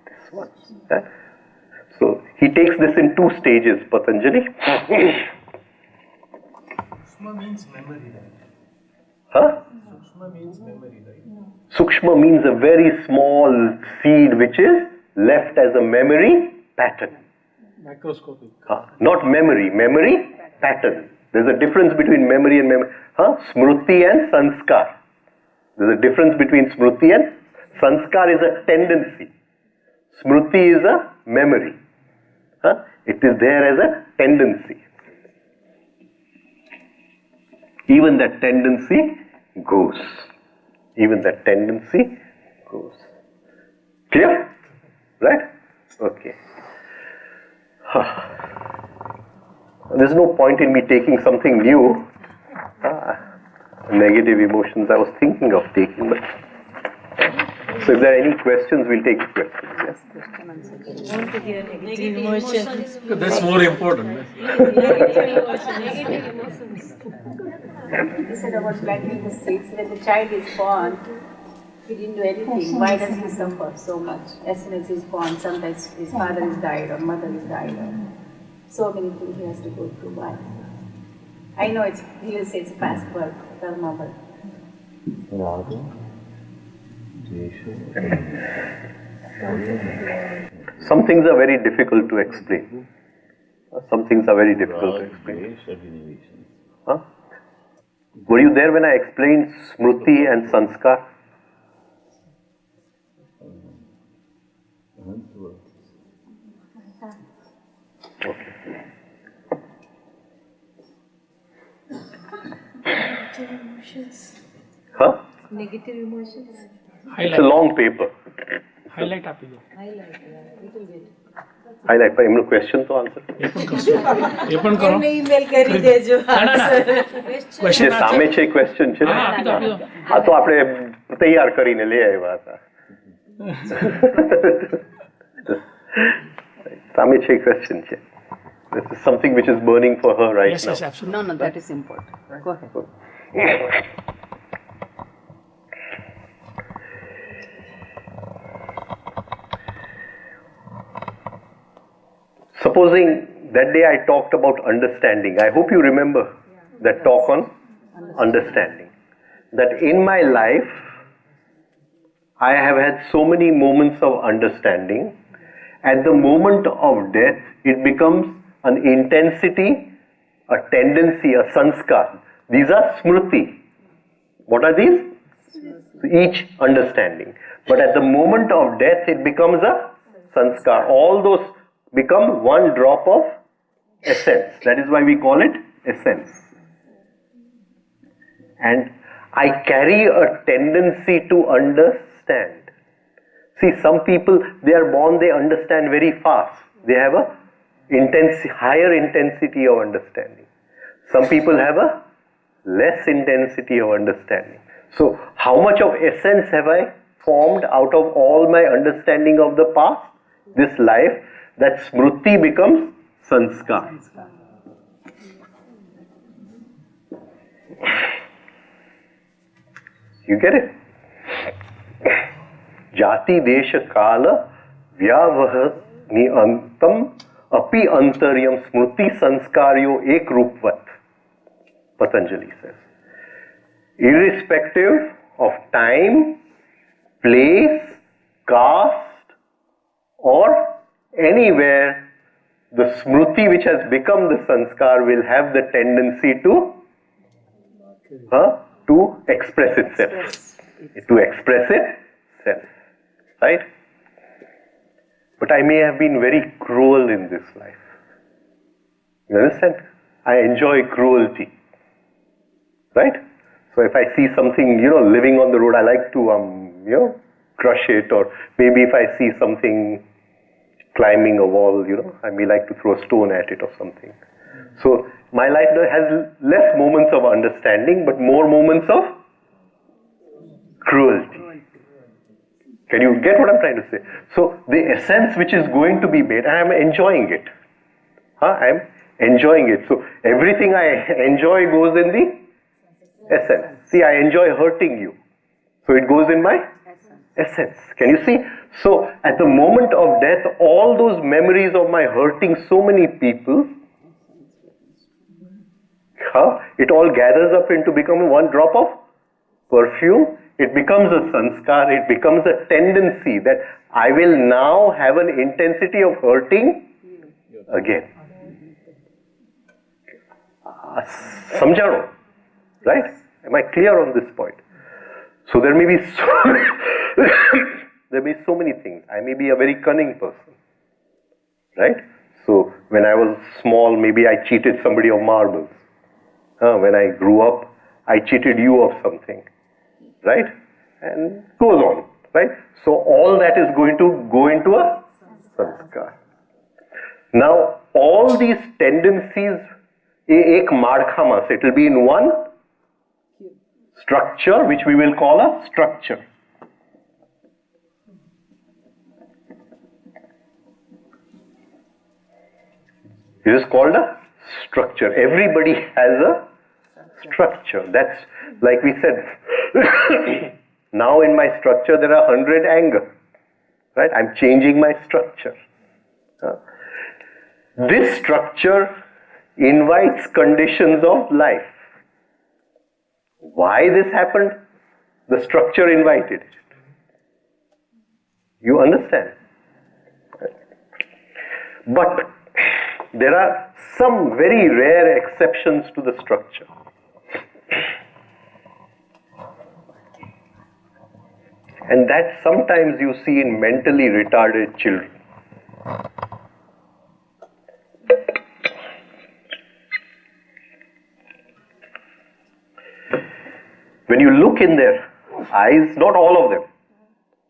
Speaker 2: this one. Huh? So he takes this in two stages, Patanjali.
Speaker 4: Sukshma means memory, right?
Speaker 2: Huh?
Speaker 4: Sukshma means memory, right?
Speaker 2: Sukshma means a very small seed which is left as a memory pattern.
Speaker 7: Microscopic.
Speaker 2: Not memory, memory pattern. There's a difference between memory and memory. Smruti and sanskar. There's a difference between smruti and sanskar is a tendency. Smruti is a memory. It is there as a tendency. Even that tendency goes. Even that tendency goes. Clear? Right? Okay. There's no point in me taking something new. Negative emotions I was thinking of taking, but so if there are any questions, we'll take questions. Yes.
Speaker 5: I want to hear negative emotions.
Speaker 7: That's more important.
Speaker 5: Negative emotions.
Speaker 14: You said about planting the seeds. When the child is born, he didn't do anything. Why does he suffer so much? As soon as he's born, sometimes his father is died or mother is died. Or so many things he has to go through. Why? I know he will say it's past birth, karma birth.
Speaker 2: Some things are very difficult to explain. Some things are very difficult to explain. Huh? Were you there when I explained Smruti and Sanskar? Okay.
Speaker 5: Negative emotions.
Speaker 2: Huh?
Speaker 5: Negative emotions.
Speaker 2: It's a long paper.
Speaker 7: Highlight આપી દો.
Speaker 5: Little bit.
Speaker 2: Highlight પર એમનો question તો answer.
Speaker 7: એ પણ કરશો. એ પણ કરો.
Speaker 5: એમને email કરી દેજો.
Speaker 7: Question
Speaker 2: જે સામે છે question છે ને.
Speaker 7: હા, આપી દો, આપી દો.
Speaker 2: આ તો આપણે તૈયાર કરીને લઈ આવ્યા હતા. સામે છે question છે. This is something which is burning for her right
Speaker 7: Yes,
Speaker 2: now.
Speaker 7: yes, absolutely.
Speaker 14: No, that is important. Go ahead.
Speaker 2: Supposing that day I talked about understanding. I hope you remember that talk on understanding. That in my life, I have had so many moments of understanding. At the moment of death, it becomes an intensity, a tendency, a sanskar. These are smriti. What are these? Each understanding. But at the moment of death, it becomes a sanskar. All those become one drop of essence. That is why we call it essence. And I carry a tendency to understand. See, some people, they are born, they understand very fast. They have a higher intensity of understanding. Some people have a less intensity of understanding. So, how much of essence have I formed out of all my understanding of the past, this life, that smriti becomes sanskar. You get it? Jati desha kala vyavahani antam api antaryam smriti sanskaryo ek rupvat. Patanjali says. Irrespective of time, place, caste, or anywhere, the smriti which has become the sanskar will have the tendency to express itself. To express itself. Right? But I may have been very cruel in this life. You understand? I enjoy cruelty. Right? So if I see something, living on the road, I like to, crush it, or maybe if I see something climbing a wall, I may like to throw a stone at it or something. So my life has less moments of understanding, but more moments of cruelty. Can you get what I'm trying to say? So the essence which is going to be made, I am enjoying it. I am enjoying it. So everything I enjoy goes in the essence. See, I enjoy hurting you. So it goes in my essence. Can you see? So at the moment of death, all those memories of my hurting so many people, it all gathers up into becoming one drop of perfume. It becomes a sanskar, it becomes a tendency that I will now have an intensity of hurting again. Samjhano, right? Am I clear on this point? So there may be so many things. I may be a very cunning person, right? So when I was small, maybe I cheated somebody of marbles. When I grew up, I cheated you of something. Right? And goes on. Right? So all that is going to go into a sanskar. Now, all these tendencies, ek madkhamas, it will be in one structure, which we will call a structure. It is called a structure. Everybody has a structure. That's like we said. Now in my structure there are 100 anger. Right? I'm changing my structure. This structure invites conditions of life. Why this happened? The structure invited it. You understand? But there are some very rare exceptions to the structure. And that sometimes you see in mentally retarded children. When you look in their eyes, not all of them.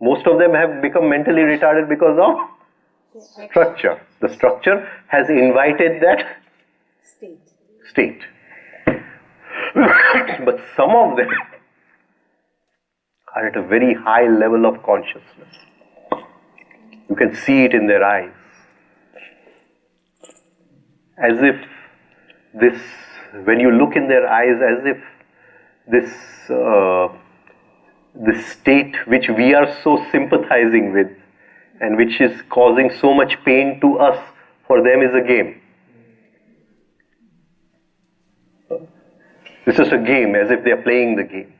Speaker 2: Most of them have become mentally retarded because of structure. The structure has invited that state. But some of them are at a very high level of consciousness. You can see it in their eyes. As if this, when you look in their eyes, as if this state which we are so sympathizing with and which is causing so much pain to us, for them is a game. This is a game, as if they are playing the game.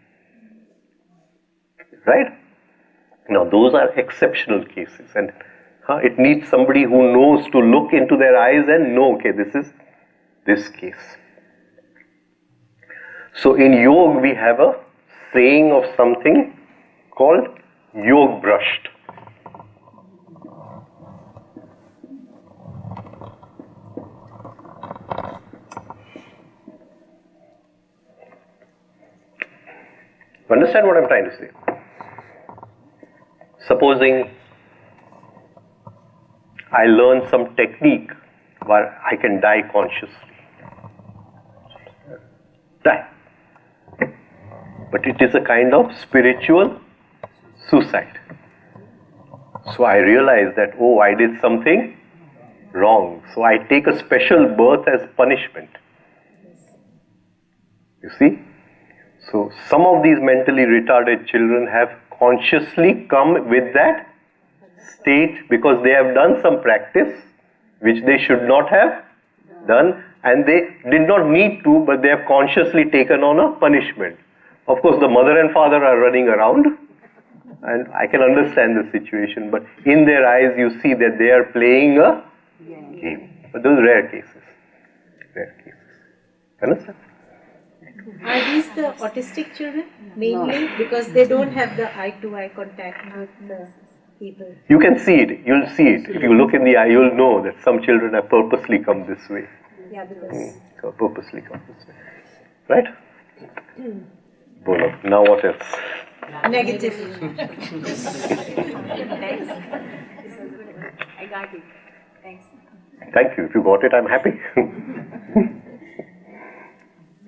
Speaker 2: Right? Now, those are exceptional cases, and it needs somebody who knows to look into their eyes and know, okay, this is this case. So, in yoga, we have a saying of something called yog brushed. Understand what I'm trying to say? Supposing I learn some technique where I can die consciously. Die. But it is a kind of spiritual suicide. So I realize that, oh, I did something wrong. So I take a special birth as punishment. You see? So some of these mentally retarded children have consciously come with that state because they have done some practice which they should not have done, and they did not need to, but they have consciously taken on a punishment. Of course, the mother and father are running around, and I can understand the situation, but in their eyes you see that they are playing a game. But those are rare cases. Rare cases. Understand?
Speaker 5: Are these the autistic children mainly? Because they don't have the eye-to-eye contact with the people.
Speaker 2: You can see it. You'll see it. If you look in the eye, you'll know that some children have purposely come this way.
Speaker 5: Yeah, because...
Speaker 2: Purposely come this way. Right? Bolo. Now what else?
Speaker 5: Negative.
Speaker 14: Thanks. I got it. Thanks.
Speaker 2: Thank you. If you got it, I'm happy.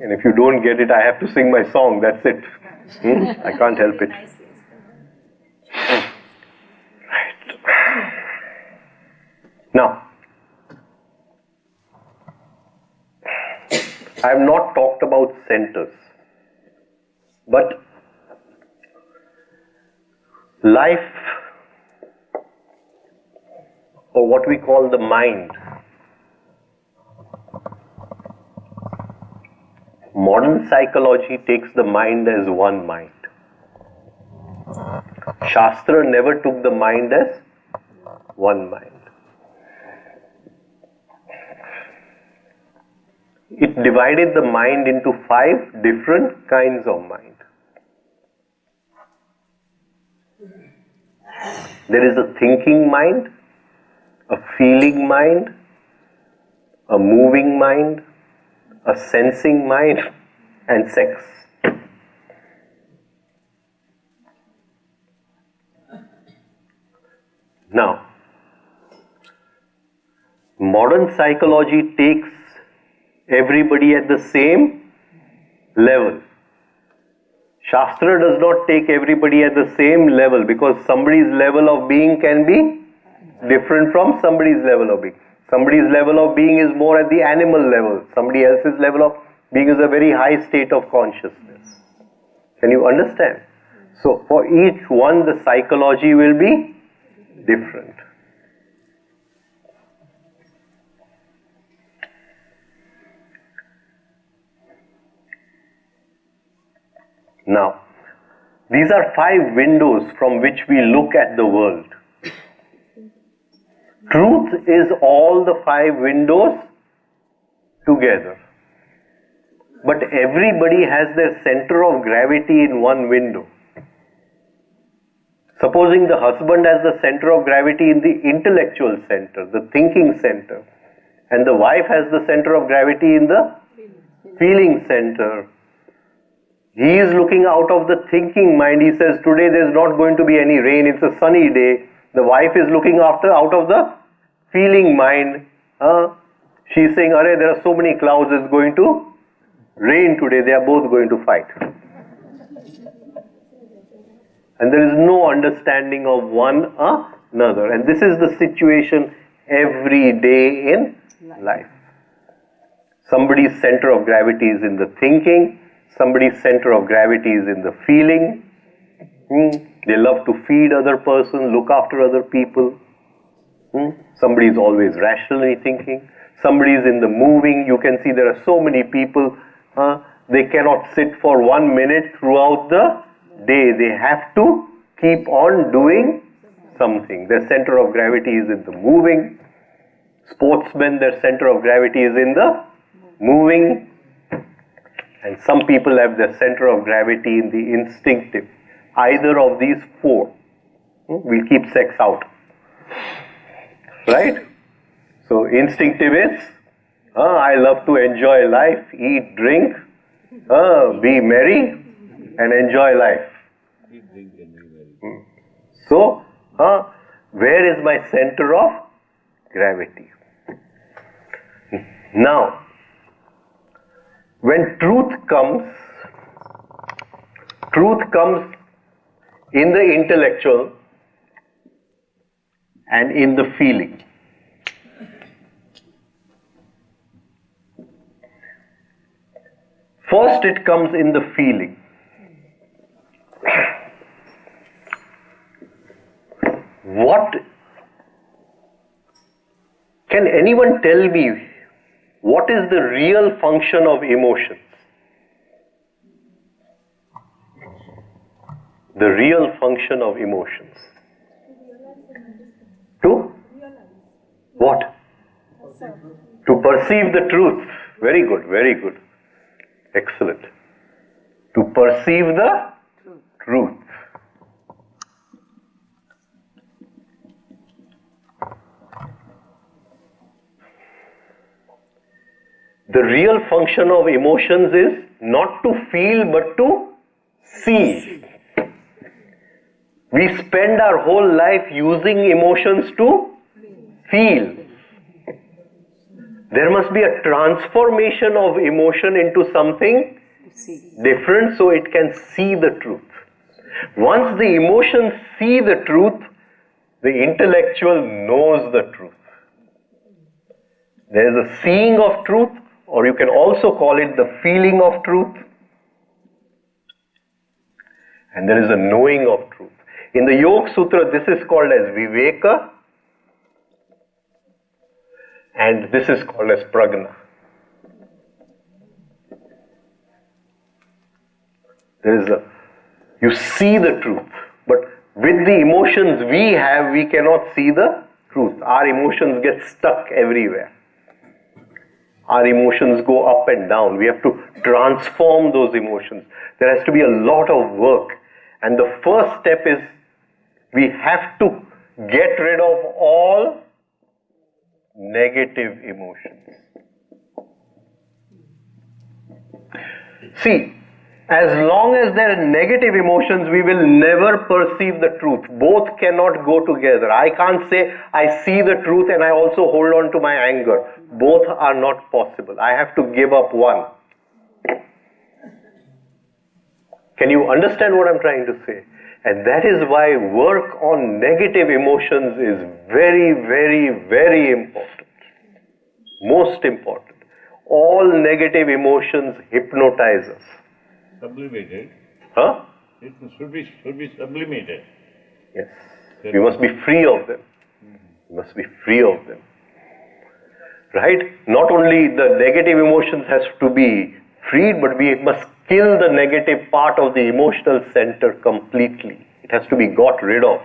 Speaker 2: And if you don't get it, I have to sing my song. That's it. I can't help it. Right. Now, I have not talked about centers, but life, or what we call the mind, modern psychology takes the mind as one mind. Shastra never took the mind as one mind. It divided the mind into 5 different kinds of mind. There is a thinking mind, a feeling mind, a moving mind, a sensing mind, and sex. Now, modern psychology takes everybody at the same level. Shastra does not take everybody at the same level because somebody's level of being can be different from somebody's level of being. Somebody's level of being is more at the animal level. Somebody else's level of being is a very high state of consciousness. Can you understand? So for each one, the psychology will be different. Now, these are 5 windows from which we look at the world. Truth is all the 5 windows together. But everybody has their center of gravity in one window. Supposing the husband has the center of gravity in the intellectual center, the thinking center, and the wife has the center of gravity in the feeling center, He is looking out of the thinking mind. He says, today there's not going to be any rain, it's a sunny day. The wife is looking out of the feeling mind. She's saying, Arey, there are so many clouds, it's going to rain today. They are both going to fight. And there is no understanding of one another. And this is the situation every day in life. Somebody's center of gravity is in the thinking. Somebody's center of gravity is in the feeling. They love to feed other person, look after other people. Somebody is always rationally thinking. Somebody is in the moving. You can see there are so many people. They cannot sit for 1 minute throughout the day. They have to keep on doing something. Their center of gravity is in the moving. Sportsmen, their center of gravity is in the moving. And some people have their center of gravity in the instinctive. Either of these four. We'll keep sex out. Right? So instinctive is, I love to enjoy life, eat, drink, be merry and enjoy life. So, where is my center of gravity? Now, when truth comes in the intellectual and in the feeling. First it comes in the feeling. What can anyone tell me what is the real function of emotions? The real function of emotions. To what? To perceive the truth. Very good, very good. Excellent. To perceive the truth. The real function of emotions is not to feel but to see. We spend our whole life using emotions to feel. There must be a transformation of emotion into something different so it can see the truth. Once the emotions see the truth, the intellectual knows the truth. There is a seeing of truth, or you can also call it the feeling of truth. And there is a knowing of truth. In the Yoga Sutra, this is called as Viveka, and this is called as Prajna. You see the truth, but with the emotions we have, we cannot see the truth. Our emotions get stuck everywhere. Our emotions go up and down. We have to transform those emotions. There has to be a lot of work. And the first step is we have to get rid of all negative emotions. See, as long as there are negative emotions, we will never perceive the truth. Both cannot go together. I can't say I see the truth and I also hold on to my anger. Both are not possible. I have to give up one. Can you understand what I'm trying to say? And that is why work on negative emotions is very, very, very important. Most important. All negative emotions hypnotize us.
Speaker 3: Sublimated.
Speaker 2: Huh?
Speaker 3: It should be sublimated.
Speaker 2: Yes. We must be free of them. We must be free of them. Right? Not only the negative emotions has to be freed, but we must kill the negative part of the emotional center completely. It has to be got rid of.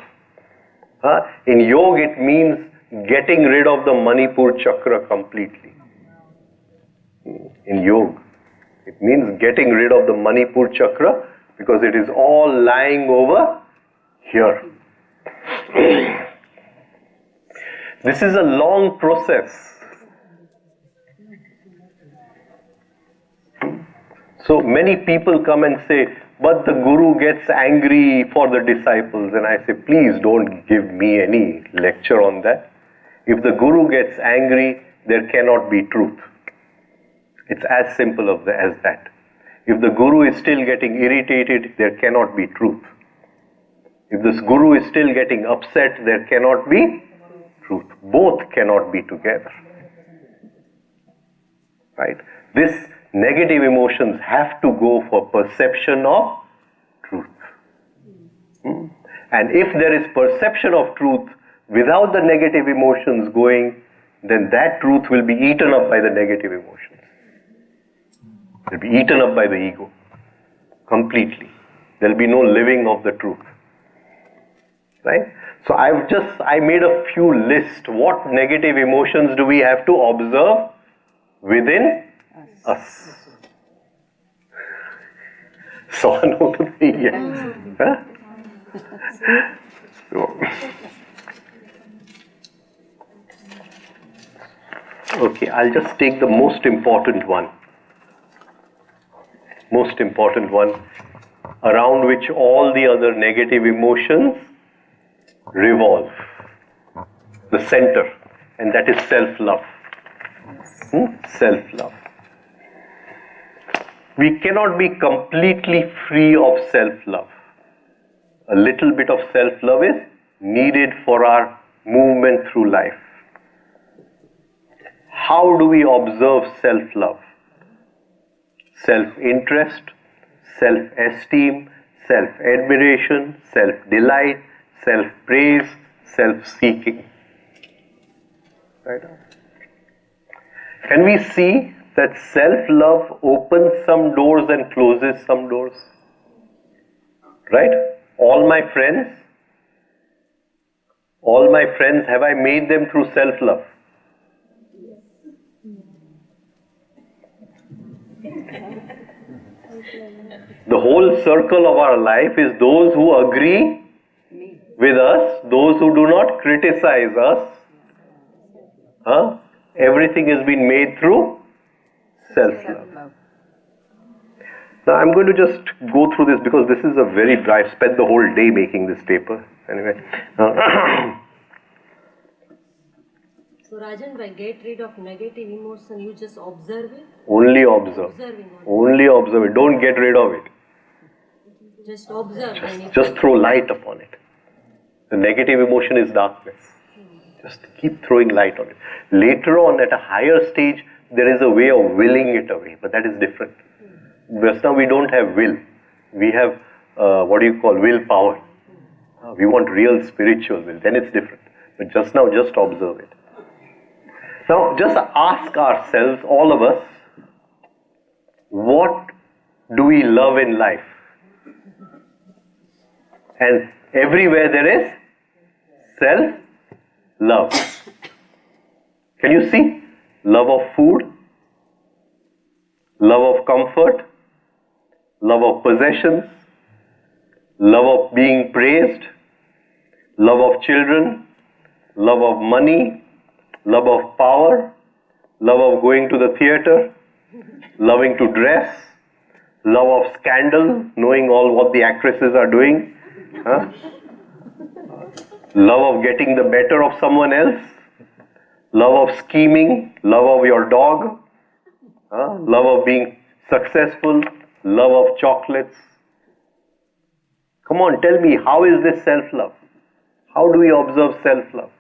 Speaker 2: In yoga, it means getting rid of the Manipur chakra completely. In yoga, it means getting rid of the Manipur chakra because it is all lying over here. This is a long process. So many people come and say, but the Guru gets angry for the disciples. And I say, please don't give me any lecture on that. If the Guru gets angry, there cannot be truth. It's as simple as that. If the Guru is still getting irritated, there cannot be truth. If this Guru is still getting upset, there cannot be truth. Both cannot be together. Right? This negative emotions have to go for perception of truth. And if there is perception of truth without the negative emotions going, then that truth will be eaten up by the negative emotions. It will be eaten up by the ego completely. There will be no living of the truth. Right? So I made a few lists. What negative emotions do we have to observe within us? Okay, I'll just take the most important one. Most important one, around which all the other negative emotions revolve. The center, and that is self-love. Self-love. We cannot be completely free of self-love. A little bit of self-love is needed for our movement through life. How do we observe self-love? Self-interest, self-esteem, self-admiration, self-delight, self-praise, self-seeking. Right? Can we see that self-love opens some doors and closes some doors? Right? All my friends, have I made them through self-love? The whole circle of our life is those who agree with us, those who do not criticize us. Everything has been made through self-love. Now I'm going to just go through this because this is a very dry. I've spent the whole day making this paper. Anyway.
Speaker 15: So Rajan, by get rid of negative emotion, you just observe it?
Speaker 2: Only observe. Only observe it. Don't get rid of it.
Speaker 15: Just observe.
Speaker 2: Just throw light upon it. The negative emotion is darkness. Just keep throwing light on it. Later on, at a higher stage, there is a way of willing it away, but that is different. Just now we don't have will. We have willpower. We want real spiritual will. Then it's different. But just now, just observe it. Now, just ask ourselves, all of us, what do we love in life? And everywhere there is self-love. Can you see? Love of food, love of comfort, love of possessions, love of being praised, love of children, love of money, love of power, love of going to the theatre, loving to dress, love of scandal, knowing all what the actresses are doing, love of getting the better of someone else, love of scheming, love of your dog, love of being successful, love of chocolates. Come on, tell me, how is this self-love? How do we observe self-love?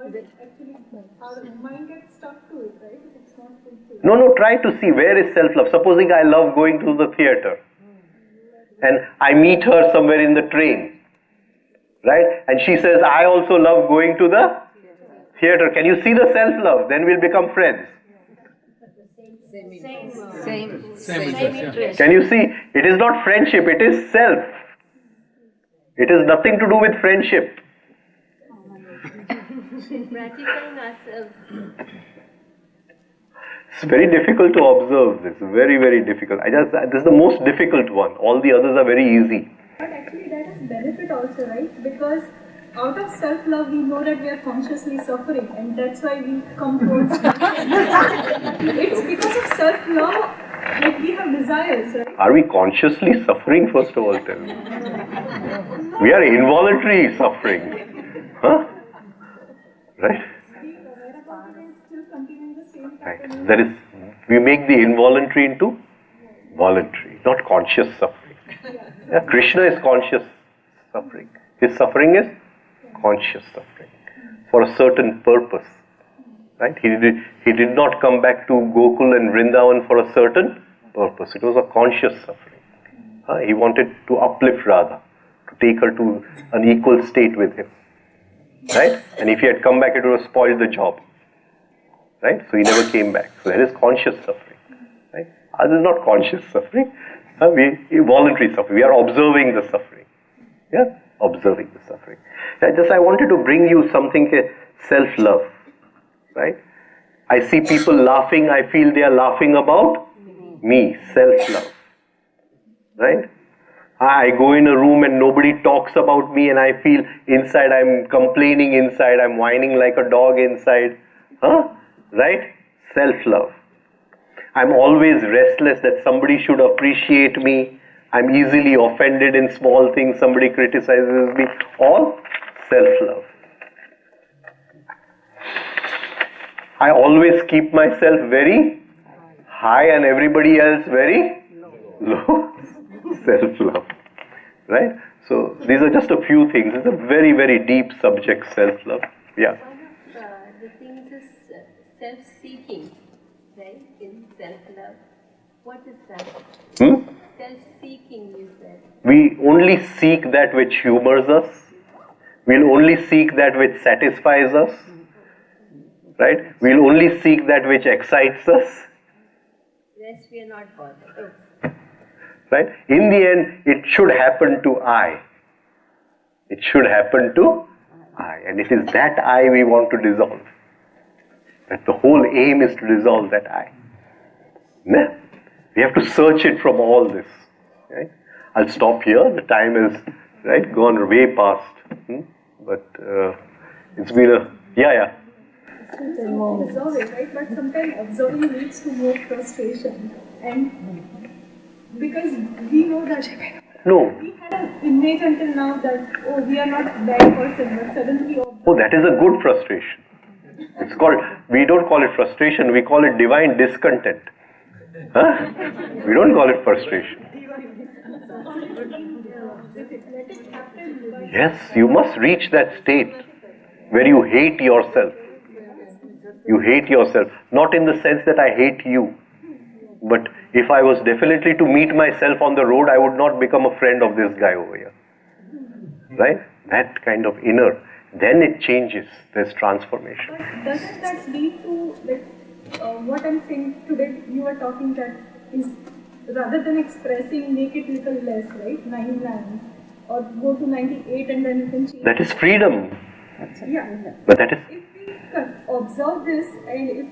Speaker 13: Actually, our mind gets stuck to it, right? It's not fulfilled.
Speaker 2: No, try to see where is self-love. Supposing I love going to the theatre and I meet her somewhere in the train, right? And she says, I also love going to the theatre. Can you see the self-love? Then we'll become friends.
Speaker 14: Same interest.
Speaker 2: Can you see? It is not friendship, it is self. It has nothing to do with friendship.
Speaker 6: Practicing ourselves.
Speaker 2: It's very difficult to observe this. Very, very difficult. This is the most difficult one. All the others are very easy.
Speaker 13: But actually that has benefit also, right? Because out of self-love we know that we are consciously suffering and that's why we come towards It's because of self-love Like we have desires, right?
Speaker 2: Are we consciously suffering, first of all, tell me? We are involuntary suffering. Huh? Right? Right. That is, we make the involuntary into voluntary, not conscious suffering. Yeah, Krishna is conscious suffering. His suffering is conscious suffering for a certain purpose. Right? He did not come back to Gokul and Vrindavan for a certain purpose. It was a conscious suffering. He wanted to uplift Radha, to take her to an equal state with him. Right? And if he had come back, it would have spoiled the job. Right? So he never came back. So that is conscious suffering. Right? Ours is not conscious suffering. We voluntary suffering. We are observing the suffering. Yeah? Observing the suffering. I wanted to bring you something, self-love. Right? I see people laughing, I feel they are laughing about me, self-love. Right? I go in a room and nobody talks about me and I feel inside I'm complaining inside, I'm whining like a dog inside. Right? Self-love. I'm always restless that somebody should appreciate me. I'm easily offended in small things, somebody criticizes me. All self-love. I always keep myself very high and everybody else very low. Self-love. Right? So these are just a few things. It's a very, very deep subject, self-love. Yeah.
Speaker 6: The things is self-seeking, right? In self-love. What is that? Self-seeking, you said.
Speaker 2: We only seek that which humors us. We'll only seek that which satisfies us. Right? We'll only seek that which excites us.
Speaker 6: Rest we are not bothered.
Speaker 2: Right? In the end, it should happen to I. It should happen to I. And it is that I we want to dissolve. That the whole aim is to dissolve that I. Nah? We have to search it from all this. Right? I'll stop here. The time is gone way past. But it's been a... Yeah.
Speaker 13: Observing, right? But sometimes observing leads to more frustration. And because we know that we had an image until now that, we are not a bad person, but suddenly...
Speaker 2: that is a good frustration. It's called, we don't call it frustration, we call it divine discontent. We don't call it frustration. Yes, you must reach that state where you hate yourself. You hate yourself. Not in the sense that I hate you. But if I was definitely to meet myself on the road, I would not become a friend of this guy over here. Right? That kind of inner. Then it changes. There's transformation.
Speaker 13: But doesn't that lead to, what I'm saying today, you were talking that is, rather than expressing, make it little less, right? 99. Or go to 98 and then you can change.
Speaker 2: That is freedom.
Speaker 13: Yeah.
Speaker 2: But that is...
Speaker 13: If we observe this and if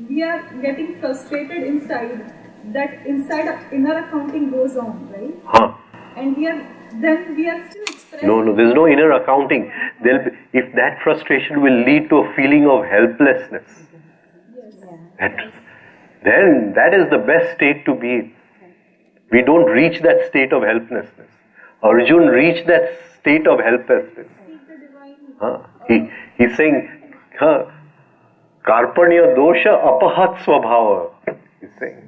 Speaker 13: we are getting frustrated inside, that inside inner accounting goes on, right? And we are still expressing.
Speaker 2: No, there's no inner accounting. If that frustration will lead to a feeling of helplessness, then that is the best state to be in. We don't reach that state of helplessness. Arjun reached that state of helplessness. He's saying, Karpanya dosha apahat swabhava. He's saying,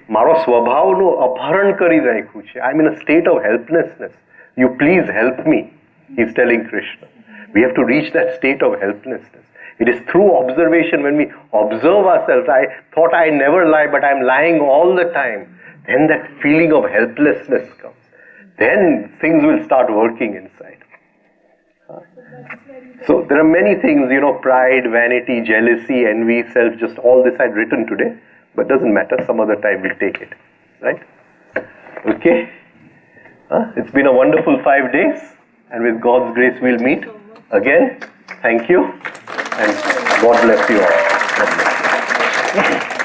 Speaker 2: maro swabhavno apharan kari rakhyu che. I'm in a state of helplessness. You please help me. He's telling Krishna. We have to reach that state of helplessness. It is through observation, when we observe ourselves. I thought I never lie, but I'm lying all the time. Then that feeling of helplessness comes. Then things will start working inside. So there are many things, pride, vanity, jealousy, envy, self, just all this I'd written today. But doesn't matter, some other time we'll take it. Right? Okay? It's been a wonderful 5 days. And with God's grace we'll meet again. Thank you. And God bless you all. God bless you.